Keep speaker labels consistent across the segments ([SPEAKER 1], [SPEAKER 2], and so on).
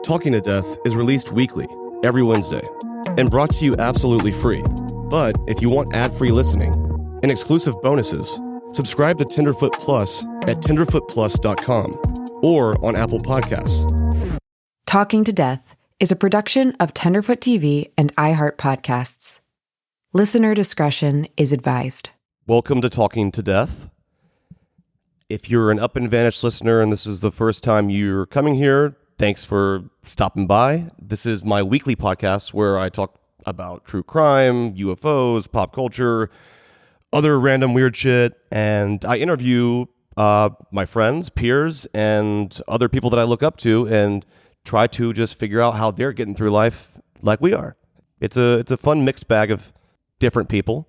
[SPEAKER 1] Talking to Death is released weekly, every Wednesday, and brought to you absolutely free. But if you want ad-free listening and exclusive bonuses, subscribe to Tenderfoot Plus at tenderfootplus.com or on Apple Podcasts.
[SPEAKER 2] Talking to Death is a production of Tenderfoot TV and iHeart Podcasts. Listener discretion is advised.
[SPEAKER 1] Welcome to Talking to Death. If you're an Up and Vanished listener and this is the first time you're coming here, thanks for stopping by. This is my weekly podcast where I talk about true crime, UFOs, pop culture, other random weird shit, and I interview my friends, peers, and other people that I look up to and try to just figure out how they're getting through life like we are. It's a fun mixed bag of different people,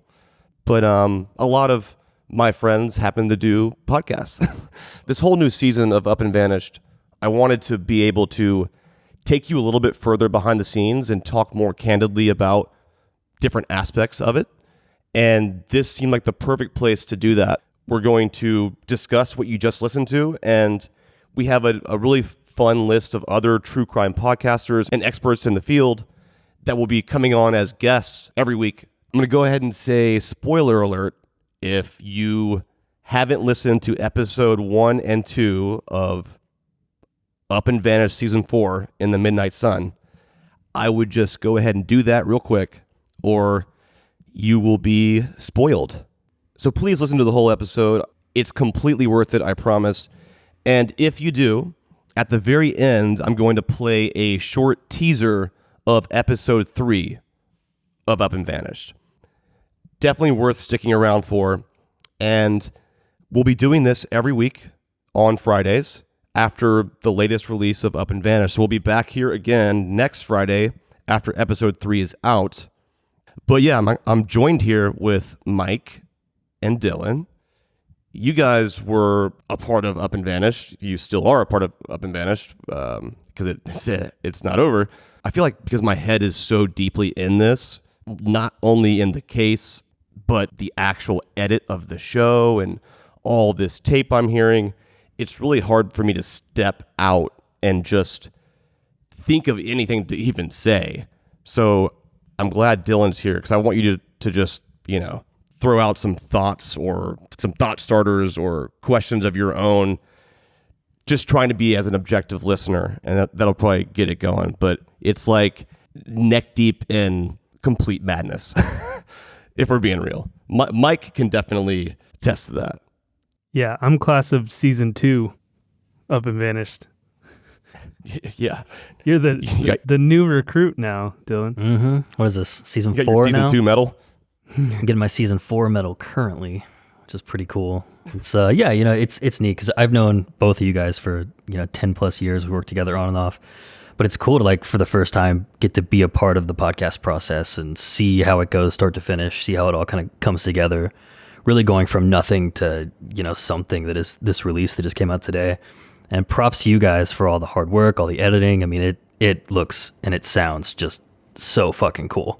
[SPEAKER 1] but a lot of my friends happen to do podcasts. This whole new season of Up and Vanished, I wanted to be able to take you a little bit further behind the scenes and talk more candidly about different aspects of it. And this seemed like the perfect place to do that. We're going to discuss what you just listened to, and we have a really fun list of other true crime podcasters and experts in the field that will be coming on as guests every week. I'm going to go ahead and say spoiler alert. If you haven't listened to episode 1 and 2 of Up and Vanished Season 4 in the Midnight Sun, I would just go ahead and do that real quick, or you will be spoiled. So please listen to the whole episode. It's completely worth it, I promise. And if you do, at the very end, I'm going to play a short teaser of episode 3 of Up and Vanished. Definitely worth sticking around for. And we'll be doing this every week on Fridays after the latest release of Up and Vanished. So we'll be back here again next Friday after episode 3 is out. But yeah, I'm joined here with Mike and Dylan. You guys were a part of Up and Vanished. You still are a part of Up and Vanished because it's not over. I feel like because my head is so deeply in this, not only in the case, but the actual edit of the show and all this tape I'm hearing, it's really hard for me to step out and just think of anything to even say. So I'm glad Dylan's here because I want you to just, throw out some thoughts or some thought starters or questions of your own, just trying to be as an objective listener, and that'll probably get it going. But it's like neck deep in complete madness, if we're being real. Mike can definitely attest to that.
[SPEAKER 3] Yeah, I'm class of season 2 Up and Vanished.
[SPEAKER 1] Yeah.
[SPEAKER 3] You're the new recruit now, Dylan.
[SPEAKER 4] Mm-hmm. What is this, season 4
[SPEAKER 1] your
[SPEAKER 4] now?
[SPEAKER 1] Season 2 medal?
[SPEAKER 4] I'm getting my season 4 medal currently, which is pretty cool. It's it's neat because I've known both of you guys for 10 plus years. We worked together on and off, but it's cool to for the first time get to be a part of the podcast process and see how it goes start to finish, see how it all kind of comes together. Really going from nothing to something that is this release that just came out today. And props to you guys for all the hard work, all the editing. I mean, it looks and it sounds just so fucking cool.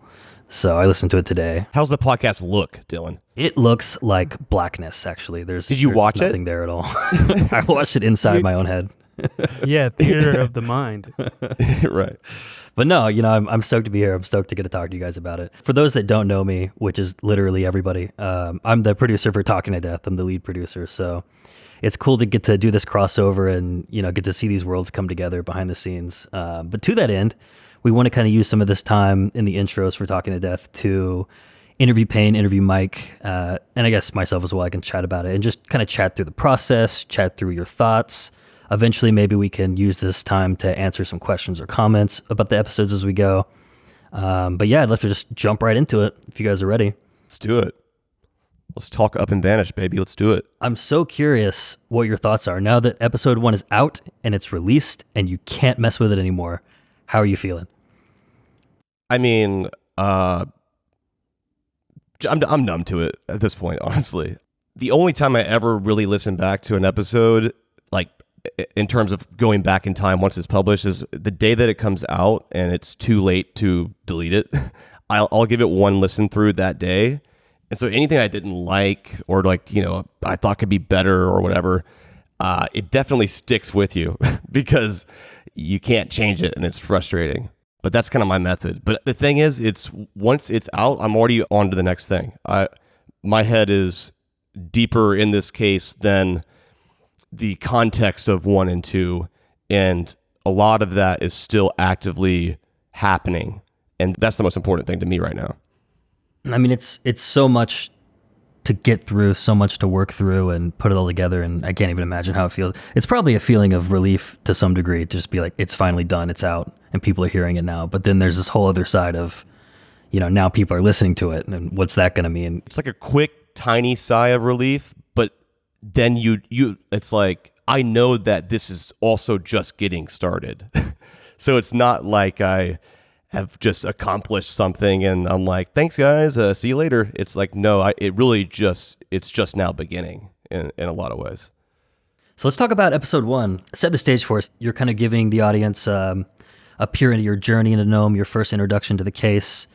[SPEAKER 4] So I listened to it today.
[SPEAKER 1] How's the podcast look, Dylan?
[SPEAKER 4] It looks like blackness, actually.
[SPEAKER 1] Did you watch it?
[SPEAKER 4] Nothing there at all. I watched it inside my own head.
[SPEAKER 3] Yeah, theater of the mind.
[SPEAKER 1] Right.
[SPEAKER 4] But no, I'm stoked to be here. I'm stoked to get to talk to you guys about it. For those that don't know me, which is literally everybody, I'm the producer for Talking to Death. I'm the lead producer. So it's cool to get to do this crossover and, get to see these worlds come together behind the scenes. But to that end, we want to kind of use some of this time in the intros for Talking to Death to interview Payne, interview Mike, and I guess myself as well. I can chat about it and just kind of chat through the process, chat through your thoughts. Eventually, maybe we can use this time to answer some questions or comments about the episodes as we go. But yeah, I'd love to just jump right into it if you guys are ready.
[SPEAKER 1] Let's do it. Let's talk Up and Vanished, baby. Let's do it.
[SPEAKER 4] I'm so curious what your thoughts are now that episode 1 is out and it's released and you can't mess with it anymore. How are you feeling?
[SPEAKER 1] I mean, I'm numb to it at this point, honestly. The only time I ever really listen back to an episode, in terms of going back in time once it's published, is the day that it comes out and it's too late to delete it. I'll give it one listen through that day. And so anything I didn't like or I thought could be better or whatever, it definitely sticks with you because you can't change it and it's frustrating. But that's kind of my method. But the thing is, it's once it's out, I'm already on to the next thing. My head is deeper in this case than the context of 1 and 2, and a lot of that is still actively happening, and that's the most important thing to me right now.
[SPEAKER 4] I mean, it's so much to get through, so much to work through and put it all together, and I can't even imagine how it feels. It's probably a feeling of relief to some degree, to just be like, it's finally done, it's out, and people are hearing it now. But then there's this whole other side of, now people are listening to it, and what's that going to mean?
[SPEAKER 1] It's like a quick, tiny sigh of relief, but then it's like, I know that this is also just getting started. So it's not like I have just accomplished something and I'm like, thanks guys, see you later. It's like, no, it's just now beginning in a lot of ways.
[SPEAKER 4] So let's talk about episode 1. Set the stage for us. You're kind of giving the audience a peer into your journey into Nome, your first introduction to the case.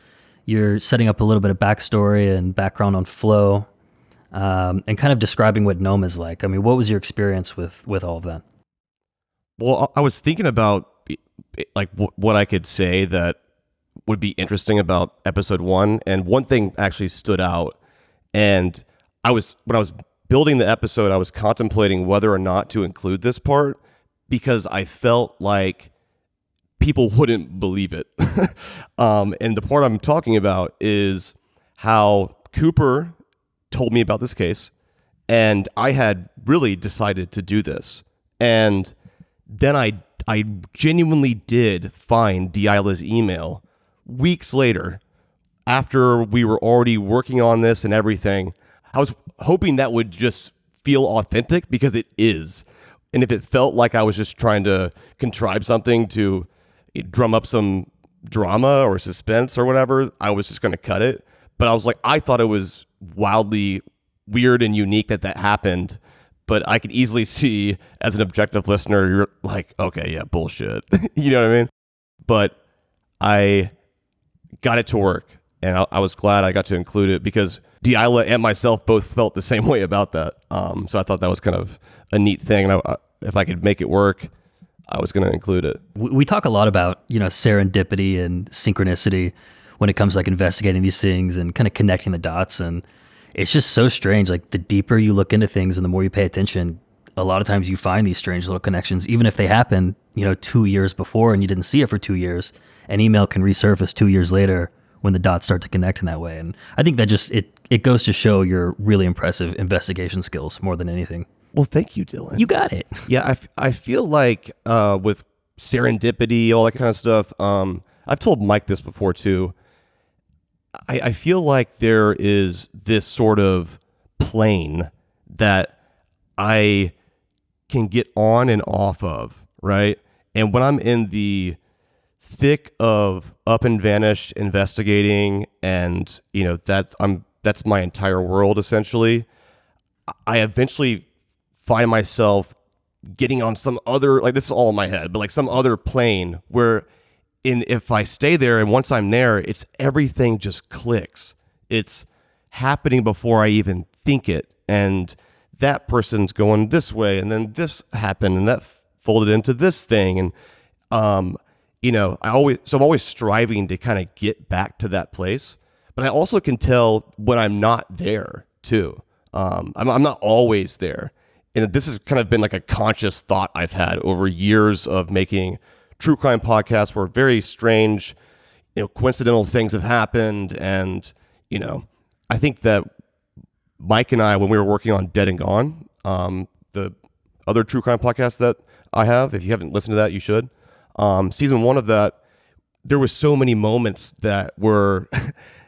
[SPEAKER 4] You're setting up a little bit of backstory and background on Flo, and kind of describing what Nome is like. I mean, what was your experience with all of that?
[SPEAKER 1] Well, I was thinking about like what I could say that would be interesting about episode 1, and one thing actually stood out. And when I was building the episode, I was contemplating whether or not to include this part because I felt like people wouldn't believe it. And the part I'm talking about is how Cooper told me about this case, and I had really decided to do this. And then I genuinely did find Deila's email weeks later, after we were already working on this and everything. I was hoping that would just feel authentic, because it is. And if it felt like I was just trying to contrive something to drum up some drama or suspense or whatever, I was just going to cut it. But I was like, I thought it was wildly weird and unique that happened. But I could easily see, as an objective listener, you're like, okay, yeah, bullshit. You know what I mean? But I got it to work, and I was glad I got to include it, because Deila and myself both felt the same way about that. So I thought that was kind of a neat thing. And if I could make it work, I was going to include it.
[SPEAKER 4] We talk a lot about, serendipity and synchronicity when it comes to like investigating these things and kind of connecting the dots. And it's just so strange. Like, the deeper you look into things and the more you pay attention, a lot of times you find these strange little connections, even if they happen, 2 years before and you didn't see it for 2 years. An email can resurface 2 years later when the dots start to connect in that way. And I think that just, it goes to show your really impressive investigation skills more than anything.
[SPEAKER 1] Well, thank you, Dylan.
[SPEAKER 4] You got it.
[SPEAKER 1] Yeah, I feel like with serendipity, all that kind of stuff, I've told Mike this before too. I feel like there is this sort of plane that I can get on and off of, right? And when I'm in the thick of Up and Vanished investigating, and that's my entire world essentially, I eventually find myself getting on some other, like, this is all in my head, but like some other plane where if I stay there and once I'm there, it's everything just clicks. It's happening before I even think it. And that person's going this way, and then this happened, and that folded into this thing. And, I'm always striving to kind of get back to that place. But I also can tell when I'm not there too. I'm not always there. And this has kind of been like a conscious thought I've had over years of making true crime podcasts where very strange, coincidental things have happened. And, I think that Mike and I, when we were working on Dead and Gone, the other true crime podcast that I have, if you haven't listened to that, you should. Season 1 of that, there was so many moments that were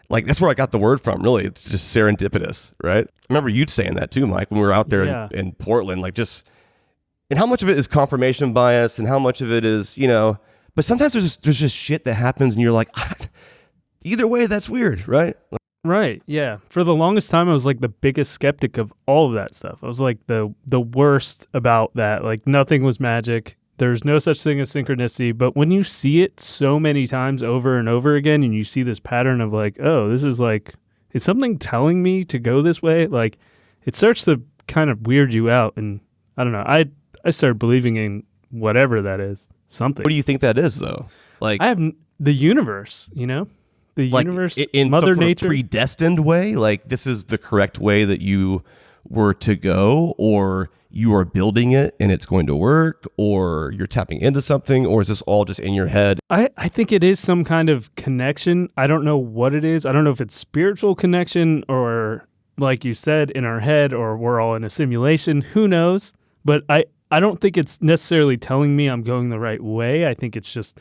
[SPEAKER 1] like, that's where I got the word from, really. It's just serendipitous, right? I remember you saying that too, Mike, when we were out there in Portland, and how much of it is confirmation bias and how much of it is, but sometimes there's just shit that happens and you're like, either way, that's weird, right?
[SPEAKER 3] Right, yeah. For the longest time, I was like the biggest skeptic of all of that stuff. I was like the worst about that. Like, nothing was magic. There's no such thing as synchronicity. But when you see it so many times over and over again, and you see this pattern of like, oh, this is like, is something telling me to go this way? Like, it starts to kind of weird you out. And I don't know, I started believing in whatever that is. Something.
[SPEAKER 1] What do you think that is, though? Like,
[SPEAKER 3] I have the universe, the
[SPEAKER 1] like
[SPEAKER 3] universe,
[SPEAKER 1] in
[SPEAKER 3] Mother
[SPEAKER 1] some sort
[SPEAKER 3] Nature.
[SPEAKER 1] of predestined way, like this is the correct way that you were to go, or you are building it and it's going to work, or you're tapping into something, or is this all just in your head?
[SPEAKER 3] I think it is some kind of connection. I don't know what it is. I don't know if it's spiritual connection or, like you said, in our head, or we're all in a simulation. Who knows? But I don't think it's necessarily telling me I'm going the right way. I think it's just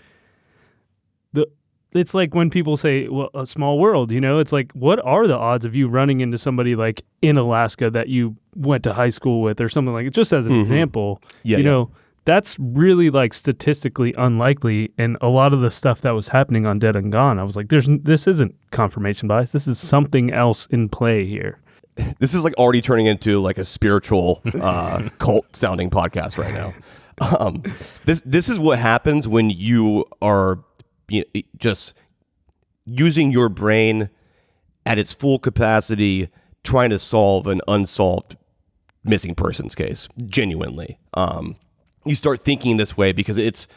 [SPEAKER 3] it's like when people say, well, a small world, it's like, what are the odds of you running into somebody like in Alaska that you went to high school with or something like it? Just as an example, that's really like statistically unlikely. And a lot of the stuff that was happening on Dead and Gone, I was like, this isn't confirmation bias. This is something else in play here.
[SPEAKER 1] This is like already turning into like a spiritual cult sounding podcast right now. This is what happens when you are just using your brain at its full capacity, trying to solve an unsolved missing persons case. Genuinely, you start thinking this way because it's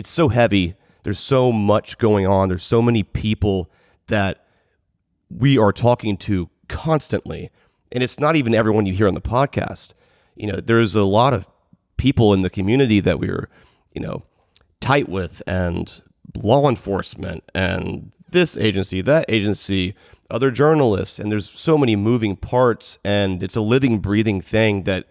[SPEAKER 1] so heavy. There's so much going on. There's so many people that we are talking to constantly, and it's not even everyone you hear on the podcast. There's a lot of people in the community that we're tight with, and law enforcement, and this agency, that agency, other journalists, and there's so many moving parts, and it's a living, breathing thing that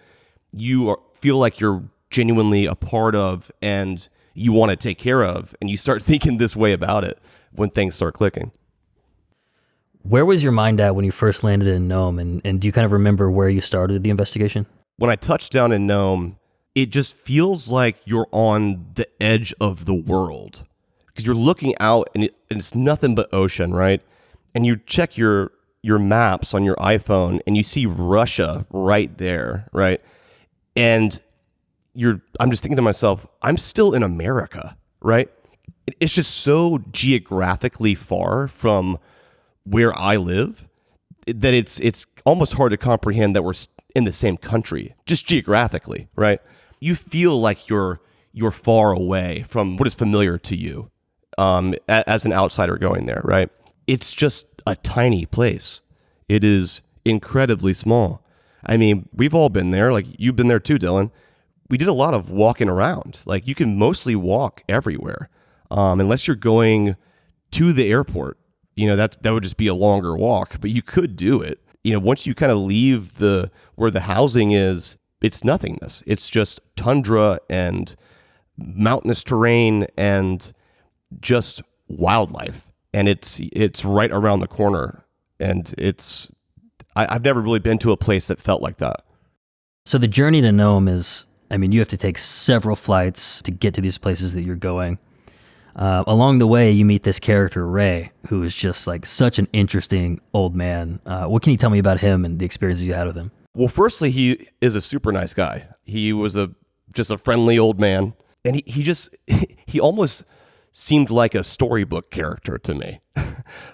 [SPEAKER 1] you feel like you're genuinely a part of and you want to take care of, and you start thinking this way about it when things start clicking.
[SPEAKER 4] Where was your mind at when you first landed in Nome, and do you kind of remember where you started the investigation?
[SPEAKER 1] When I touched down in Nome, it just feels like you're on the edge of the world. Because you're looking out and it's nothing but ocean, right? And you check your maps on your iPhone and you see Russia right there, right? And I'm just thinking to myself, I'm still in America, right? It's just so geographically far from where I live that it's almost hard to comprehend that we're in the same country, just geographically, right? You feel like you're far away from what is familiar to you. As an outsider going there, right? It's just a tiny place. It is incredibly small. I mean, we've all been there. Like, you've been there too, Dylan. We did a lot of walking around. Like, you can mostly walk everywhere, unless you're going to the airport. That would just be a longer walk, but you could do it. Once you kind of leave where the housing is, it's nothingness. It's just tundra and mountainous terrain and just wildlife, and it's right around the corner, and I've never really been to a place that felt like that.
[SPEAKER 4] So the journey to Nome is, you have to take several flights to get to these places that you're going. Along the way, you meet this character, Ray, who is just like such an interesting old man. What can you tell me about him and the experiences you had with him?
[SPEAKER 1] Well, firstly, he is a super nice guy. He was just a friendly old man, and he almost seemed like a storybook character to me.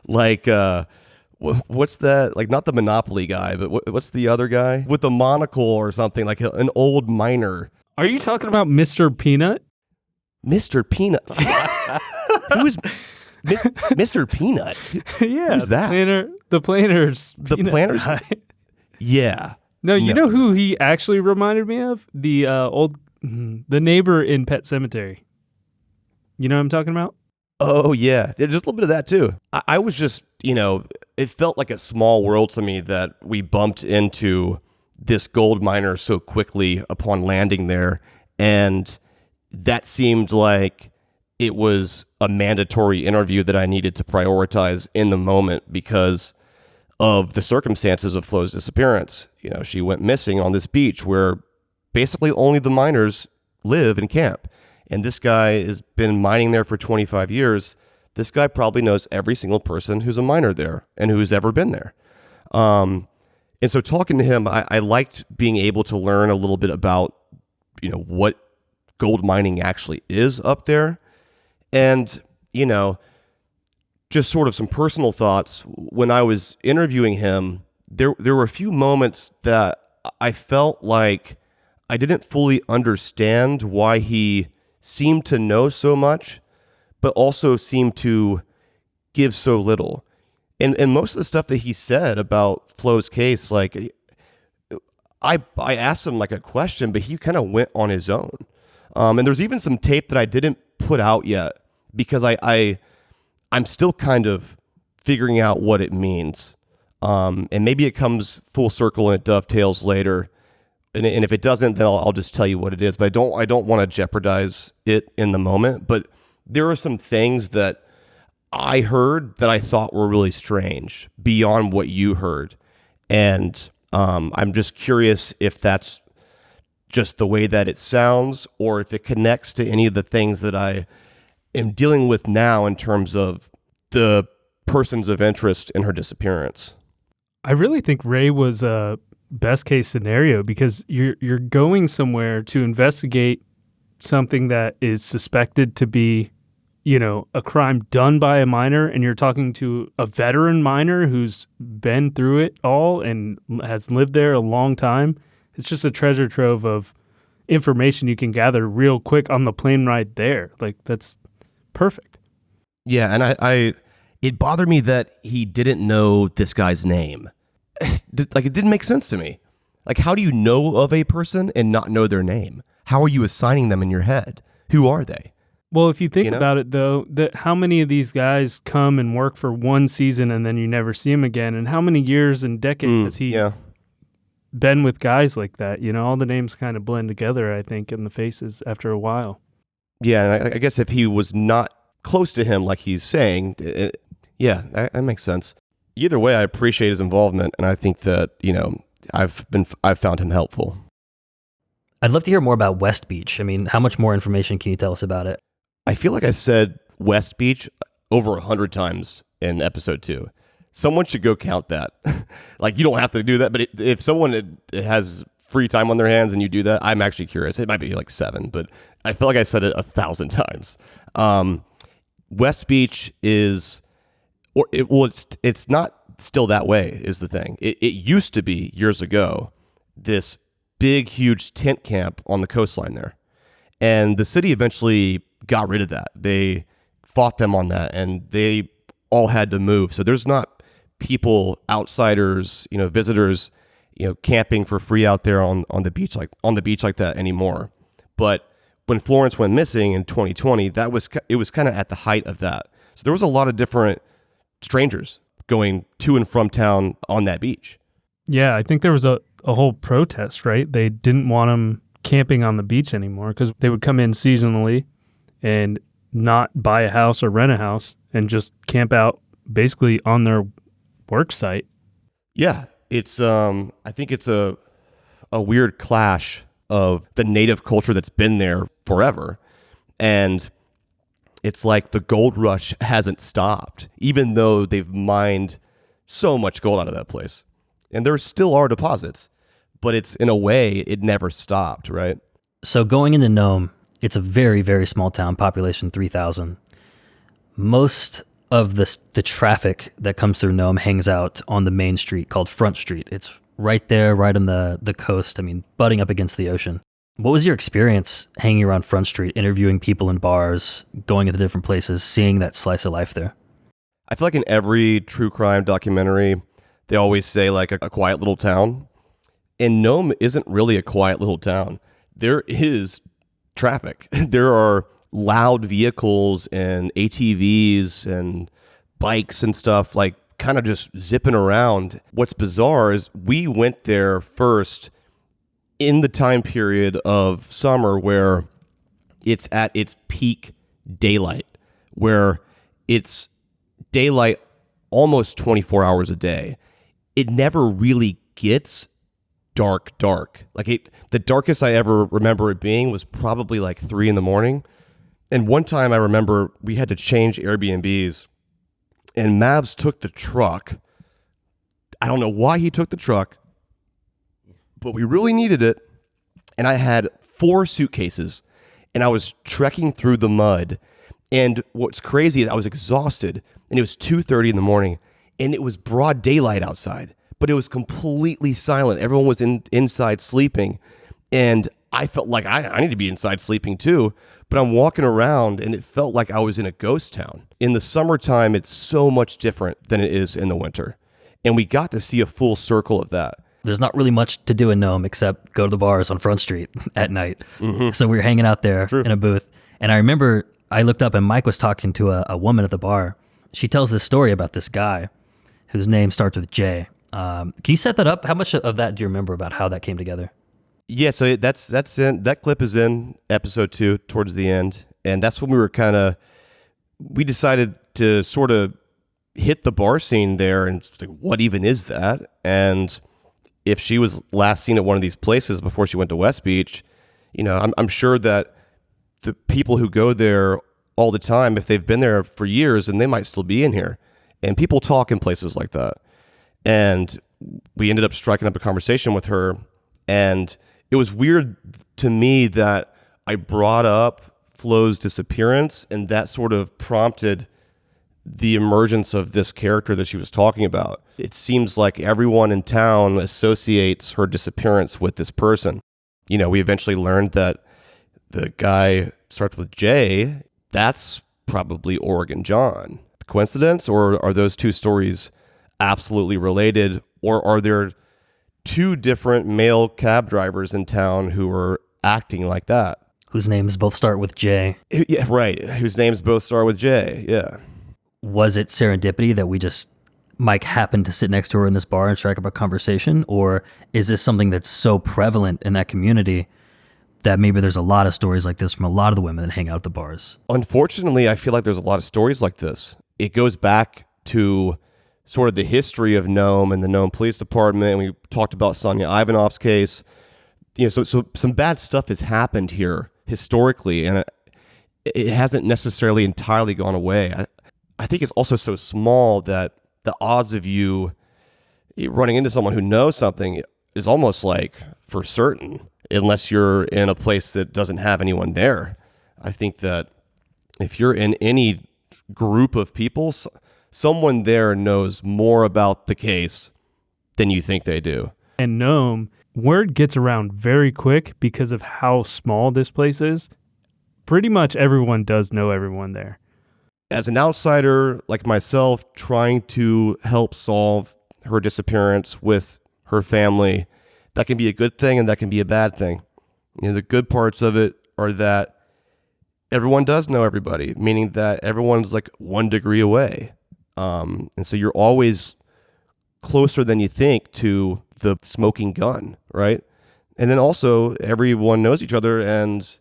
[SPEAKER 1] Like, what's that? Like, not the Monopoly guy, but what's the other guy with the monocle or something? Like an old miner.
[SPEAKER 3] Are you talking about Mr. Peanut?
[SPEAKER 1] Mr. Peanut. Who is Mr. Peanut?
[SPEAKER 3] Yeah,
[SPEAKER 1] who's that?
[SPEAKER 3] The Planters.
[SPEAKER 1] The Planters. Yeah.
[SPEAKER 3] No, you know who he actually reminded me of? The the neighbor in Pet Sematary. You know what I'm talking about?
[SPEAKER 1] Oh, yeah. Just a little bit of that, too. I was just, it felt like a small world to me that we bumped into this gold miner so quickly upon landing there. And that seemed like it was a mandatory interview that I needed to prioritize in the moment because of the circumstances of Flo's disappearance. She went missing on this beach where basically only the miners live and camp. And this guy has been mining there for 25 years. This guy probably knows every single person who's a miner there and who's ever been there. And so talking to him, I liked being able to learn a little bit about, what gold mining actually is up there. And, just sort of some personal thoughts. When I was interviewing him, there were a few moments that I felt like I didn't fully understand why he seemed to know so much, but also seemed to give so little. And most of the stuff that he said about Flo's case, like I asked him like a question, but he kind of went on his own. And there's even some tape that I didn't put out yet because I'm still kind of figuring out what it means. And maybe it comes full circle and it dovetails later. And if it doesn't, then I'll just tell you what it is. But I don't want to jeopardize it in the moment. But there are some things that I heard that I thought were really strange beyond what you heard. And I'm just curious if that's just the way that it sounds or if it connects to any of the things that I am dealing with now in terms of the persons of interest in her disappearance.
[SPEAKER 3] I really think Ray was a best case scenario because you're going somewhere to investigate something that is suspected to be, a crime done by a minor, and you're talking to a veteran minor who's been through it all and has lived there a long time. It's just a treasure trove of information you can gather real quick on the plane ride there. Like, that's perfect.
[SPEAKER 1] Yeah, and it bothered me that he didn't know this guy's name. Like, it didn't make sense to me. Like, how do you know of a person and not know their name? How are you assigning them in your head? Who are they?
[SPEAKER 3] Well, if you think about it, though, that how many of these guys come and work for one season and then you never see him again? And how many years and decades has he been with guys like that? All the names kind of blend together, I think, in the faces after a while.
[SPEAKER 1] Yeah, and I guess if he was not close to him, like he's saying, that makes sense. Either way, I appreciate his involvement, and I think that, I've found him helpful.
[SPEAKER 4] I'd love to hear more about West Beach. I mean, how much more information can you tell us about it?
[SPEAKER 1] I feel like I said West Beach over 100 times in episode 2. Someone should go count that. Like, you don't have to do that, but if someone has free time on their hands and you do that, I'm actually curious. It might be like 7, but I feel like I said it 1,000 times. West Beach is, it's not still that way is the thing. It used to be years ago, this big, huge tent camp on the coastline there. And the city eventually got rid of that. They fought them on that, and they all had to move. So there's not people, outsiders, visitors, camping for free out there on the beach like that anymore. But when Florence went missing in 2020, it was kind of at the height of that. So there was a lot of different strangers going to and from town on that beach.
[SPEAKER 3] Yeah, I think there was a whole protest, right? They didn't want them camping on the beach anymore because they would come in seasonally and not buy a house or rent a house and just camp out basically on their work site.
[SPEAKER 1] Yeah, it's I think it's a weird clash of the native culture that's been there forever, and it's like the gold rush hasn't stopped, even though they've mined so much gold out of that place, and there still are deposits, but it's in a way it never stopped, right?
[SPEAKER 4] So going into Nome, it's a very, very small town, population 3,000. Most of the traffic that comes through Nome hangs out on the main street called Front Street. It's right there, right on the coast, butting up against the ocean. What was your experience hanging around Front Street, interviewing people in bars, going into different places, seeing that slice of life there?
[SPEAKER 1] I feel like in every true crime documentary, they always say like a quiet little town. And Nome isn't really a quiet little town. There is traffic. There are loud vehicles and ATVs and bikes and stuff like kind of just zipping around. What's bizarre is we went there first in the time period of summer where it's at its peak daylight, where it's daylight almost 24 hours a day. It never really gets dark. Like the darkest I ever remember it being was probably like 3 a.m. And one time I remember we had to change Airbnbs, and Mavs took the truck. I don't know why he took the truck, but we really needed it. And I had 4 suitcases, and I was trekking through the mud. And what's crazy is I was exhausted, and it was 2:30 a.m, and it was broad daylight outside, but it was completely silent. Everyone was inside sleeping, and I felt like I need to be inside sleeping too. But I'm walking around and it felt like I was in a ghost town. In the summertime, it's so much different than it is in the winter. And we got to see a full circle of that.
[SPEAKER 4] There's not really much to do in Nome except go to the bars on Front Street at night. So we were hanging out there in a booth. And I remember I looked up and Mike was talking to a woman at the bar. She tells this story about this guy whose name starts with J. Can you set that up? How much of that do you remember about how that came together?
[SPEAKER 1] Yeah, so that's in that clip is in episode 2 towards the end, and that's when we decided to sort of hit the bar scene there, and it's like, what even is that? And if she was last seen at one of these places before she went to West Beach, I'm sure that the people who go there all the time, if they've been there for years, and they might still be in here, and people talk in places like that. And we ended up striking up a conversation with her, and it was weird to me that I brought up Flo's disappearance, and that sort of prompted the emergence of this character that she was talking about. It seems like everyone in town associates her disappearance with this person. We eventually learned that the guy starts with J. That's probably Oregon John. Coincidence, or are those two stories absolutely related, or are there two different male cab drivers in town who are acting like that?
[SPEAKER 4] Whose names both start with J.
[SPEAKER 1] Yeah, right. Whose names both start with J. Yeah.
[SPEAKER 4] Was it serendipity that Mike happened to sit next to her in this bar and strike up a conversation? Or is this something that's so prevalent in that community that maybe there's a lot of stories like this from a lot of the women that hang out at the bars?
[SPEAKER 1] Unfortunately, I feel like there's a lot of stories like this. It goes back to sort of the history of Nome and the Nome Police Department. We talked about Sonia Ivanov's case. So some bad stuff has happened here historically, and it hasn't necessarily entirely gone away. I think it's also so small that the odds of you running into someone who knows something is almost like for certain, unless you're in a place that doesn't have anyone there. I think that if you're in any group of people, someone there knows more about the case than you think they do.
[SPEAKER 3] And Nome, word gets around very quick because of how small this place is. Pretty much everyone does know everyone there.
[SPEAKER 1] As an outsider like myself, trying to help solve her disappearance with her family, that can be a good thing and that can be a bad thing. The good parts of it are that everyone does know everybody, meaning that everyone's like 1 degree away. And so you're always closer than you think to the smoking gun, right? And then also everyone knows each other, and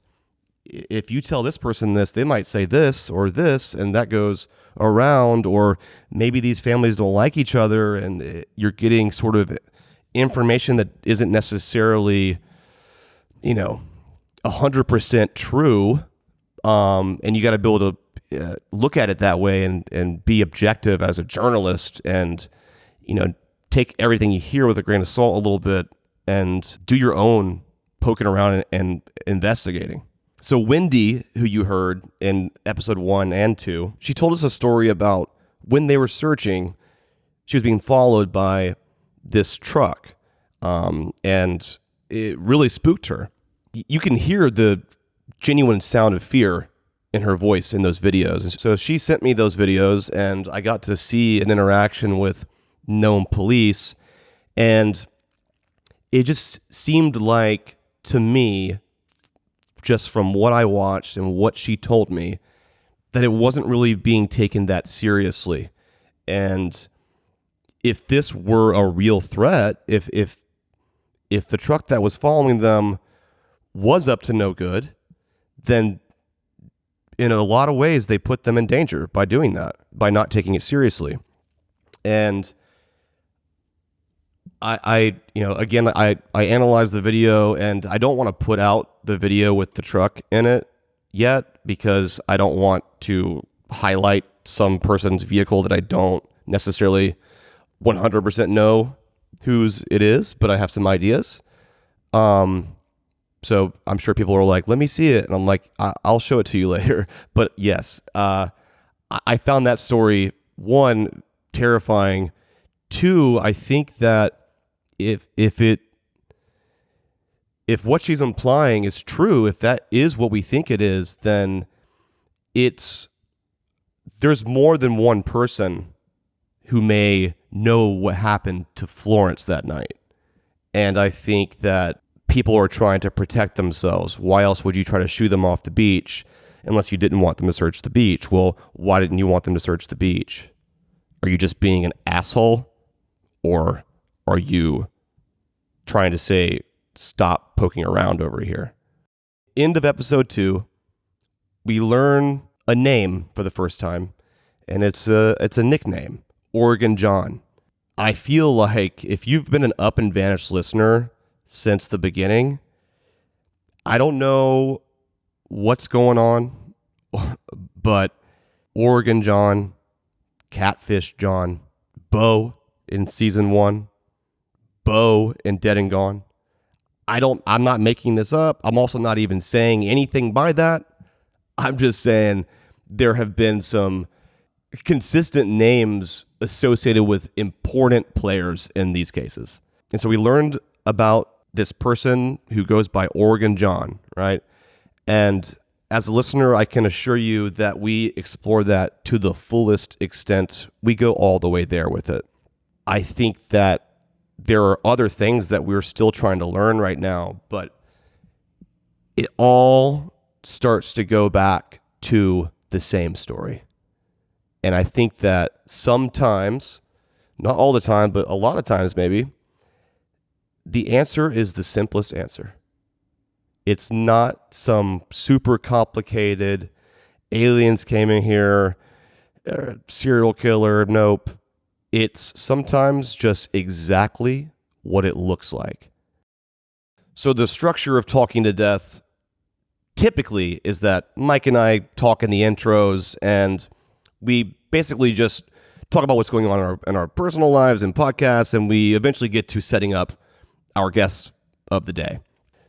[SPEAKER 1] if you tell this person this, they might say this or this, and that goes around, or maybe these families don't like each other, and you're getting sort of information that isn't necessarily, 100% true. And you got to be able to look at it that way and be objective as a journalist, and take everything you hear with a grain of salt a little bit and do your own poking around and investigating. So Wendy, who you heard in episode 1 and 2, she told us a story about when they were searching, she was being followed by this truck, and it really spooked her. You can hear the genuine sound of fear in her voice in those videos. And so she sent me those videos, and I got to see an interaction with Nome police, and it just seemed like, to me, just from what I watched and what she told me, that it wasn't really being taken that seriously. And if this were a real threat, if the truck that was following them was up to no good, then in a lot of ways they put them in danger by doing that, by not taking it seriously. And I analyzed the video, and I don't want to put out the video with the truck in it yet, because I don't want to highlight some person's vehicle that I don't necessarily 100% know whose it is, but I have some ideas. So I'm sure people are like, let me see it. And I'm like, I'll show it to you later. But yes, I found that story, 1, terrifying. 2, I think that if it if what she's implying is true, if that is what we think it is, then there's more than one person who may know what happened to Florence that night. And I think that people are trying to protect themselves. Why else would you try to shoo them off the beach unless you didn't want them to search the beach? Well, why didn't you want them to search the beach? Are you just being an asshole? Or are you trying to say, stop poking around over here? End of episode 2, we learn a name for the first time, and it's a nickname, Oregon John. I feel like if you've been an Up and Vanished listener since the beginning, I don't know what's going on, but Oregon John, Catfish John, Bo in season 1, Bo in Dead and Gone. I'm not making this up. I'm also not even saying anything by that. I'm just saying there have been some consistent names associated with important players in these cases. And so we learned about this person who goes by Oregon John, right? And as a listener, I can assure you that we explore that to the fullest extent. We go all the way there with it. I think that there are other things that we're still trying to learn right now, but it all starts to go back to the same story. And I think that sometimes, not all the time, but a lot of times maybe, the answer is the simplest answer. It's not some super complicated aliens came in here, serial killer. Nope. It's sometimes just exactly what it looks like. So the structure of Talking to Death typically is that Mike and I talk in the intros, and we basically just talk about what's going on in our personal lives and podcasts, and we eventually get to setting up our guest of the day.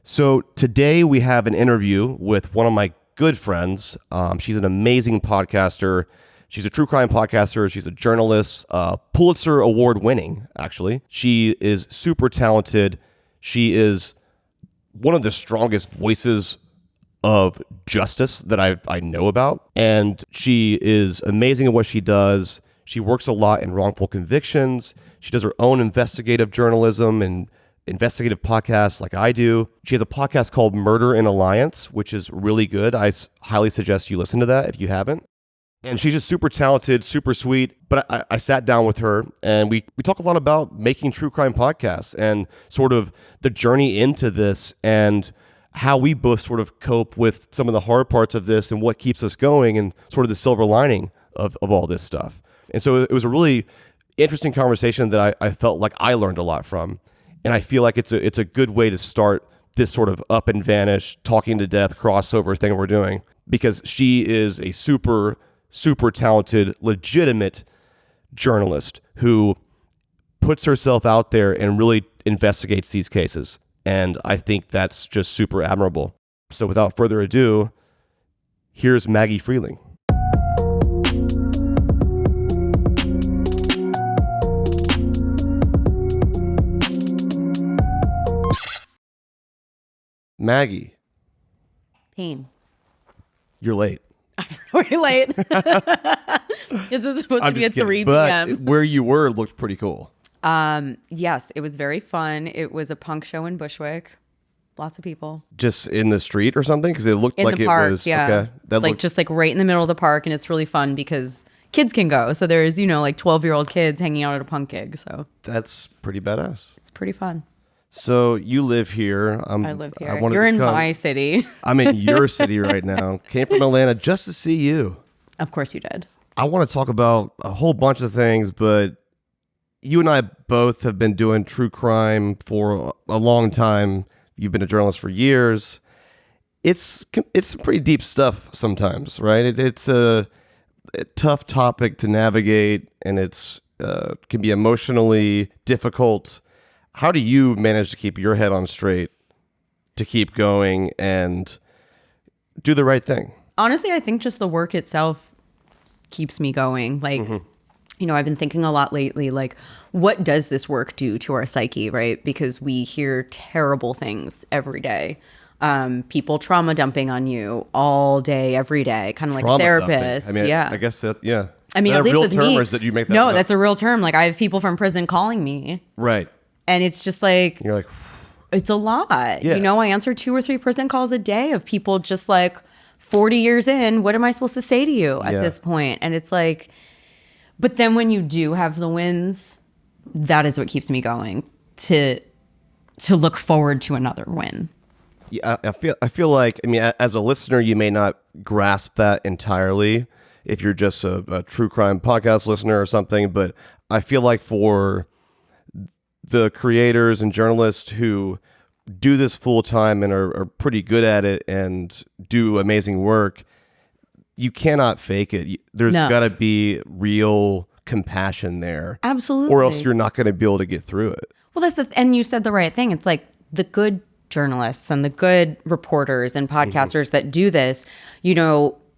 [SPEAKER 1] So today we have an interview with one of my good friends. She's an amazing podcaster. She's a true crime podcaster. She's a journalist, Pulitzer Award winning, actually. She is super talented. She is one of the strongest voices of justice that I know about. And she is amazing at what she does. She works a lot in wrongful convictions. She does her own investigative journalism and investigative podcasts like I do. She has a podcast called Murder in Alliance, which is really good. I highly suggest you listen to that if you haven't. And she's just super talented, super sweet. But I sat down with her and we talk a lot about making true crime podcasts and sort of the journey into this and how we both sort of cope with some of the hard parts of this and what keeps us going and sort of the silver lining of all this stuff. And so it was a really interesting conversation that I felt like I learned a lot from. And I feel like it's a good way to start this sort of Up and Vanish, Talking to Death crossover thing we're doing, because she is a super talented, legitimate journalist who puts herself out there and really investigates these cases. And I think that's just super admirable. So without further ado, here's Maggie Freleng. Maggie.
[SPEAKER 5] Pain.
[SPEAKER 1] You're late.
[SPEAKER 5] Really late. This was supposed to be at 3 p.m.
[SPEAKER 1] But where you were looked pretty cool.
[SPEAKER 5] Yes, it was very fun. It was a punk show in Bushwick. Lots of people.
[SPEAKER 1] Just in the street or something? Because it looked
[SPEAKER 5] In
[SPEAKER 1] like
[SPEAKER 5] the
[SPEAKER 1] it
[SPEAKER 5] park,
[SPEAKER 1] was...
[SPEAKER 5] yeah.
[SPEAKER 1] Okay. That
[SPEAKER 5] like
[SPEAKER 1] looked,
[SPEAKER 5] just like right in the middle of the park, and it's really fun because kids can go. So there's, like 12-year-old kids hanging out at a punk gig. So
[SPEAKER 1] that's pretty badass.
[SPEAKER 5] it's pretty fun.
[SPEAKER 1] So you live here.
[SPEAKER 5] I live here.
[SPEAKER 1] wanted
[SPEAKER 5] You're
[SPEAKER 1] to
[SPEAKER 5] in
[SPEAKER 1] come.
[SPEAKER 5] my city.
[SPEAKER 1] I'm in your city right now. Came from Atlanta just to see you.
[SPEAKER 5] Of course you did.
[SPEAKER 1] I want to talk about a whole bunch of things, but you and I both have been doing true crime for a long time. You've been a journalist for years. It's some pretty deep stuff sometimes, right? It's a tough topic to navigate, and it's can be emotionally difficult. How do you manage to keep your head on straight, to keep going and do the right thing?
[SPEAKER 5] Honestly, I think just the work itself keeps me going. Like, I've been thinking a lot lately, like, what does this work do to our psyche, right? Because we hear terrible things every day. People trauma dumping on you all day, every day, kind of like a
[SPEAKER 1] Trauma
[SPEAKER 5] therapist.
[SPEAKER 1] dumping. I mean,
[SPEAKER 5] yeah.
[SPEAKER 1] I guess that, yeah.
[SPEAKER 5] I mean,
[SPEAKER 1] Is that
[SPEAKER 5] at
[SPEAKER 1] a
[SPEAKER 5] least
[SPEAKER 1] real
[SPEAKER 5] with
[SPEAKER 1] term,
[SPEAKER 5] me.
[SPEAKER 1] or is that you make that
[SPEAKER 5] No,
[SPEAKER 1] up?
[SPEAKER 5] that's a real term. Like, I have people from prison calling me,
[SPEAKER 1] Right.
[SPEAKER 5] and it's just like,
[SPEAKER 1] You're like,
[SPEAKER 5] it's a lot.
[SPEAKER 1] Yeah.
[SPEAKER 5] I answer 2 or 3 prison calls a day of people just like 40 years in. What am I supposed to say to you at
[SPEAKER 1] Yeah.
[SPEAKER 5] this point? And it's like, but then when you do have the wins, that is what keeps me going to look forward to another win.
[SPEAKER 1] yeah, I feel like, I mean, as a listener, you may not grasp that entirely if you're just a true crime podcast listener or something, but I feel like for the creators and journalists who do this full time and are pretty good at it and do amazing work, you cannot fake it. There's
[SPEAKER 5] No.
[SPEAKER 1] got to be real compassion there,
[SPEAKER 5] Absolutely.
[SPEAKER 1] or else you're not going to be able to get through it.
[SPEAKER 5] Well, and you said the right thing. It's like the good journalists and the good reporters and podcasters that do this,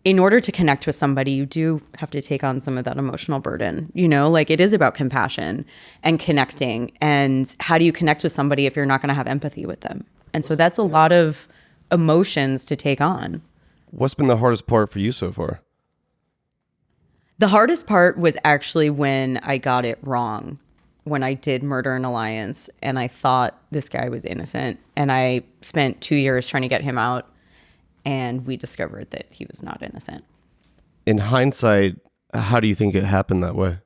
[SPEAKER 5] in order to connect with somebody, you do have to take on some of that emotional burden. Like, it is about compassion and connecting. And how do you connect with somebody if you're not going to have empathy with them? And so that's a lot of emotions to take on.
[SPEAKER 1] What's been the hardest part for you so far?
[SPEAKER 5] The hardest part was actually when I got it wrong, when I did Murder in Alliance and I thought this guy was innocent. And I spent 2 years trying to get him out, and we discovered that he was not innocent.
[SPEAKER 1] In hindsight, how do you think it happened that way?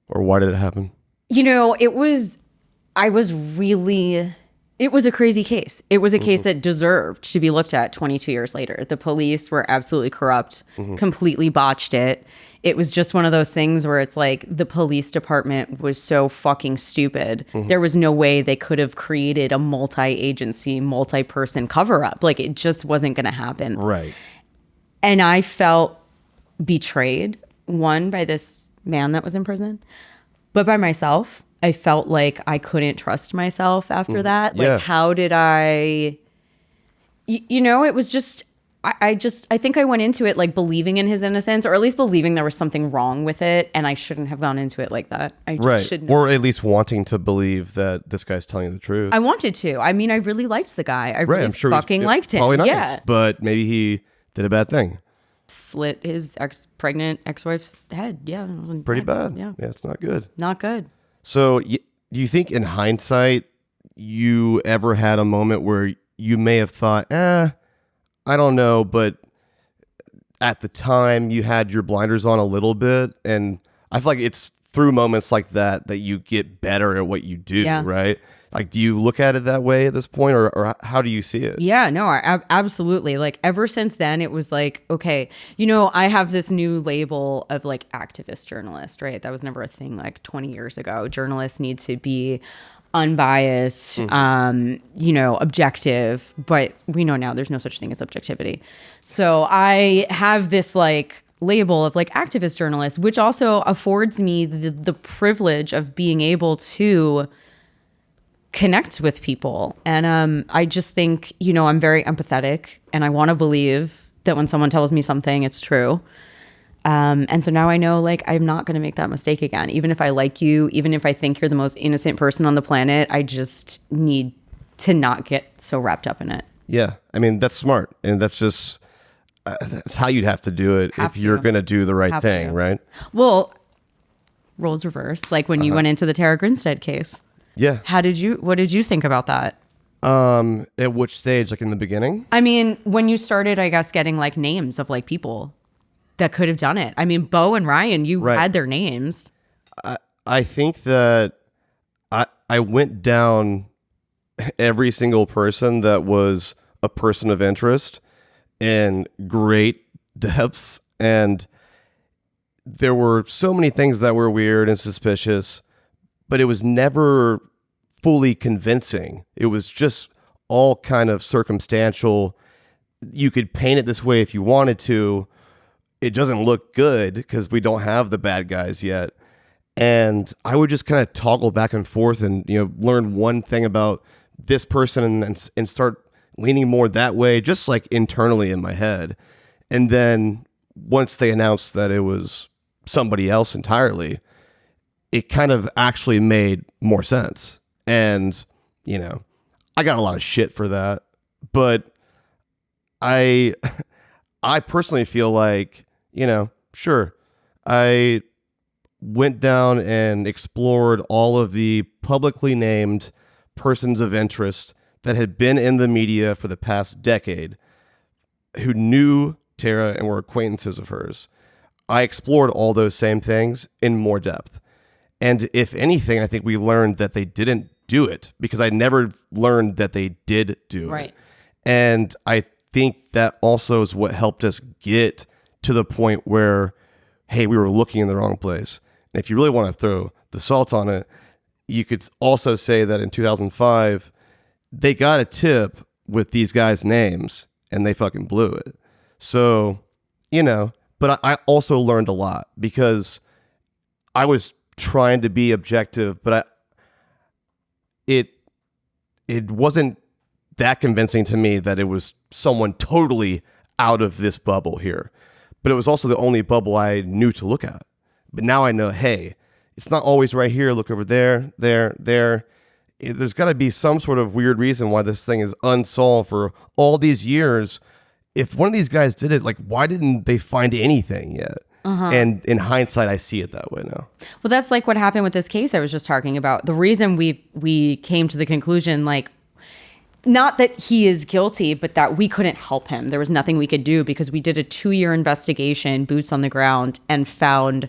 [SPEAKER 1] Or why did it happen?
[SPEAKER 5] It was a crazy case. It was a case that deserved to be looked at 22 years later. The police were absolutely corrupt, completely botched it. It was just one of those things where it's like the police department was so fucking stupid. There was no way they could have created a multi-agency, multi-person cover-up. Like, it just wasn't going to happen.
[SPEAKER 1] Right.
[SPEAKER 5] And I felt betrayed, one, by this man that was in prison, but by myself. I felt like I couldn't trust myself after that. Like,
[SPEAKER 1] Yeah.
[SPEAKER 5] how did it was just, I think I went into it like believing in his innocence, or at least believing there was something wrong with it. And I shouldn't have gone into it like that. I just
[SPEAKER 1] Right.
[SPEAKER 5] shouldn't.
[SPEAKER 1] Or at least wanting to believe that this guy's telling you the truth.
[SPEAKER 5] I wanted to. I mean, I really liked the guy. I
[SPEAKER 1] Right.
[SPEAKER 5] really
[SPEAKER 1] I'm sure he's
[SPEAKER 5] fucking liked him.
[SPEAKER 1] probably nice,
[SPEAKER 5] Yeah.
[SPEAKER 1] but maybe he did a bad thing.
[SPEAKER 5] Slit his pregnant ex-wife's head. Yeah. It was
[SPEAKER 1] Pretty bad.
[SPEAKER 5] Yeah.
[SPEAKER 1] It's not good.
[SPEAKER 5] Not good.
[SPEAKER 1] So do you think in hindsight you ever had a moment where you may have thought, I don't know, but at the time you had your blinders on a little bit? And I feel like it's through moments like that that you get better at what you do,
[SPEAKER 5] Yeah.
[SPEAKER 1] right? Like, do you look at it that way at this point, or how do you see it?
[SPEAKER 5] Yeah, no, absolutely. Like, ever since then, it was like, okay, I have this new label of like activist journalist, right? That was never a thing like 20 years ago. Journalists need to be unbiased, objective, but we know now there's no such thing as objectivity. So I have this like label of like activist journalist, which also affords me the privilege of being able to connect with people. And I just think, I'm very empathetic, and I want to believe that when someone tells me something, it's true. And so now I know, like, I'm not going to make that mistake again. Even if I like you, even if I think you're the most innocent person on the planet, I just need to not get so wrapped up in it.
[SPEAKER 1] Yeah. I mean, that's smart. And that's just, that's how you'd have to do it
[SPEAKER 5] Have
[SPEAKER 1] if you're
[SPEAKER 5] to.
[SPEAKER 1] going to do the right
[SPEAKER 5] Have
[SPEAKER 1] thing,
[SPEAKER 5] to.
[SPEAKER 1] right?
[SPEAKER 5] Well, roles reversed. Like when you went into the Tara Grinstead case.
[SPEAKER 1] Yeah.
[SPEAKER 5] What did you think about that?
[SPEAKER 1] At which stage? Like in the beginning?
[SPEAKER 5] I mean, when you started, I guess, getting like names of like people that could have done it. I mean, Bo and Ryan, you
[SPEAKER 1] Right.
[SPEAKER 5] had their names.
[SPEAKER 1] I think that I went down every single person that was a person of interest in great depths, and there were so many things that were weird and suspicious, but it was never fully convincing. It was just all kind of circumstantial. You could paint it this way if you wanted to. It doesn't look good because we don't have the bad guys yet. And I would just kind of toggle back and forth and, learn one thing about this person and start leaning more that way, just like internally in my head. And then once they announced that it was somebody else entirely, it kind of actually made more sense. And, you know, I got a lot of shit for that, but I personally feel like, you know, sure, I went down and explored all of the publicly named persons of interest that had been in the media for the past decade who knew Tara and were acquaintances of hers. I explored all those same things in more depth. And if anything, I think we learned that they didn't do it, because I never learned that they did do
[SPEAKER 5] Right.
[SPEAKER 1] it. And I think that also is what helped us get to the point where, hey, we were looking in the wrong place. And if you really want to throw the salt on it, you could also say that in 2005, they got a tip with these guys' names and they fucking blew it. So, you know, but I also learned a lot because I was trying to be objective, but it wasn't that convincing to me that it was someone totally out of this bubble here. But it was also the only bubble I knew to look at. But now I know, hey, it's not always right here. Look over there. There's got to be some sort of weird reason why this thing is unsolved for all these years. If one of these guys did it, like, why didn't they find anything yet? And in hindsight, I see it that way now.
[SPEAKER 5] Well, that's like what happened with this case I was just talking about. The reason we came to the conclusion, like, not that he is guilty, but that we couldn't help him. There was nothing we could do because we did a 2-year investigation, boots on the ground, and found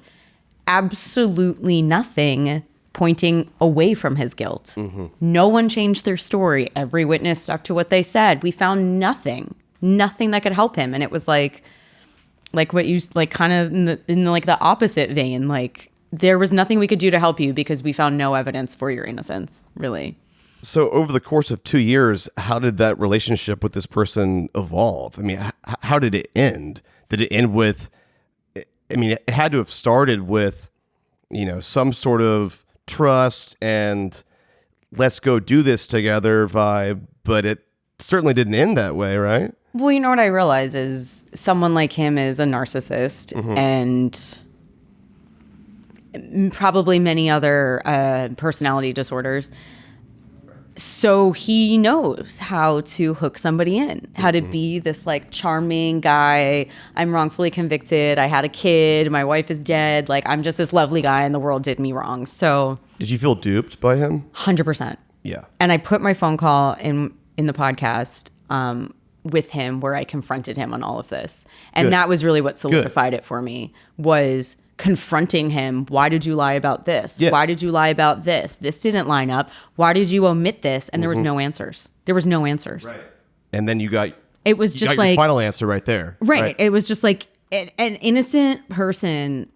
[SPEAKER 5] absolutely nothing pointing away from his guilt. No one changed their story. Every witness stuck to what they said. We found nothing that could help him. And it was like what you, like, kind of in like the opposite vein. Like, there was nothing we could do to help you because we found no evidence for your innocence, really.
[SPEAKER 1] So over the course of 2 years, how did that relationship with this person evolve? I mean, how did it end? Did it end with, I mean, it had to have started with, you know, some sort of trust and let's go do this together vibe, but it certainly didn't end that way, right?
[SPEAKER 5] Well, you know what I realize is someone like him is a narcissist and probably many other personality disorders. So he knows how to hook somebody in, how to be this like charming guy. I'm wrongfully convicted. I had a kid. My wife is dead. Like, I'm just this lovely guy and the world did me wrong. So
[SPEAKER 1] Did you feel duped by him?
[SPEAKER 5] 100%.
[SPEAKER 1] Yeah.
[SPEAKER 5] And I put my phone call in the podcast with him where I confronted him on all of this. And
[SPEAKER 1] Good.
[SPEAKER 5] that was really what solidified it for me, was confronting him. Why did you lie about this?
[SPEAKER 1] Yeah.
[SPEAKER 5] Why did you lie about this? This didn't line up. Why did you omit this? And there was no answers. There was no answers.
[SPEAKER 1] Right. And then you got
[SPEAKER 5] It was
[SPEAKER 1] you
[SPEAKER 5] just
[SPEAKER 1] got your
[SPEAKER 5] like,
[SPEAKER 1] final answer right there.
[SPEAKER 5] right. It was just like an innocent person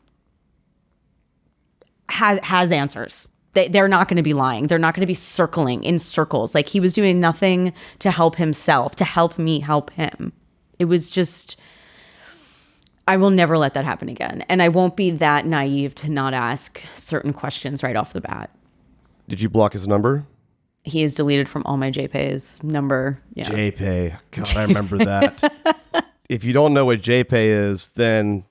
[SPEAKER 5] has answers. They're not going to be lying. They're not going to be circling in circles. Like, he was doing nothing to help himself, to help me help him. It was just, I will never let that happen again. And I won't be that naive to not ask certain questions right off the bat.
[SPEAKER 1] Did you block his number?
[SPEAKER 5] He is deleted from all my JPay's number. Yeah.
[SPEAKER 1] JPay. God, I remember that. If you don't know what JPay is, then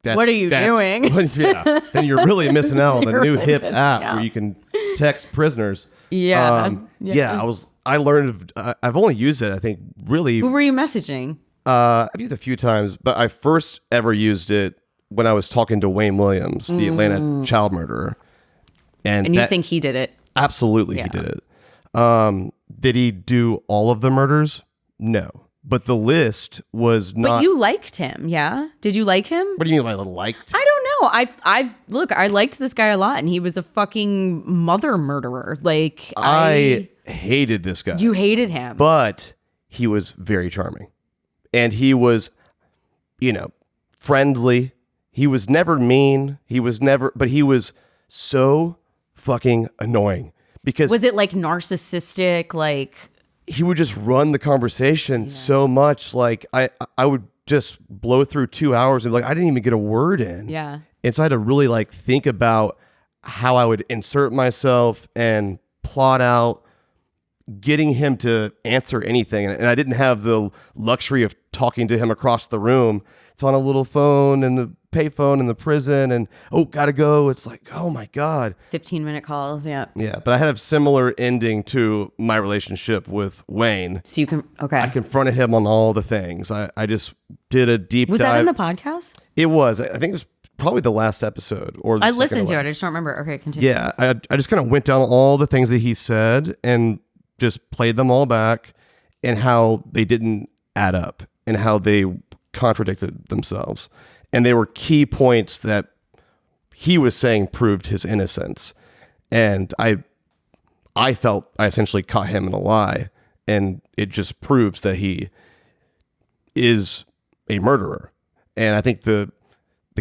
[SPEAKER 5] What are you doing?
[SPEAKER 1] Yeah, then you're really missing out on a
[SPEAKER 5] You're
[SPEAKER 1] new
[SPEAKER 5] really
[SPEAKER 1] hip
[SPEAKER 5] missing
[SPEAKER 1] app
[SPEAKER 5] out.
[SPEAKER 1] where you can text prisoners.
[SPEAKER 5] Yeah.
[SPEAKER 1] I learned. I've only used it, I think, really.
[SPEAKER 5] Who were you messaging?
[SPEAKER 1] I've used it a few times, but I first ever used it when I was talking to Wayne Williams, the Atlanta child murderer.
[SPEAKER 5] And you think he did it?
[SPEAKER 1] Absolutely,
[SPEAKER 5] Yeah.
[SPEAKER 1] he did it. Did he do all of the murders? No. But the list was not.
[SPEAKER 5] But you liked him, yeah? Did you like him?
[SPEAKER 1] What do you mean by liked?
[SPEAKER 5] I don't know. I liked this guy a lot, and he was a fucking mother murderer. Like,
[SPEAKER 1] I hated this guy.
[SPEAKER 5] you hated him.
[SPEAKER 1] But he was very charming. And he was, friendly. He was never mean. But he was so fucking annoying. Because
[SPEAKER 5] Was it like narcissistic? Like,
[SPEAKER 1] he would just run the conversation so much. Like, I would just blow through 2 hours and be like, I didn't even get a word in.
[SPEAKER 5] yeah.
[SPEAKER 1] And so I had to really think about how I would insert myself and plot out getting him to answer anything. And I didn't have the luxury of talking to him across the room. It's on a little phone in the payphone in the prison and, oh, gotta go. It's like, oh my God.
[SPEAKER 5] 15-minute calls. Yeah.
[SPEAKER 1] Yeah. But I had a similar ending to my relationship with Wayne.
[SPEAKER 5] So you can, okay.
[SPEAKER 1] I confronted him on all the things. I just did a deep
[SPEAKER 5] Was
[SPEAKER 1] dive.
[SPEAKER 5] that in the podcast?
[SPEAKER 1] It was. I think it was probably the last episode or the
[SPEAKER 5] I
[SPEAKER 1] second
[SPEAKER 5] listened to it. I
[SPEAKER 1] last.
[SPEAKER 5] just don't remember. Okay, continue.
[SPEAKER 1] Yeah. I just kind of went down all the things that he said and just played them all back and how they didn't add up and how they contradicted themselves. And they were key points that he was saying proved his innocence. And I felt I essentially caught him in a lie. And it just proves that he is a murderer. And I think the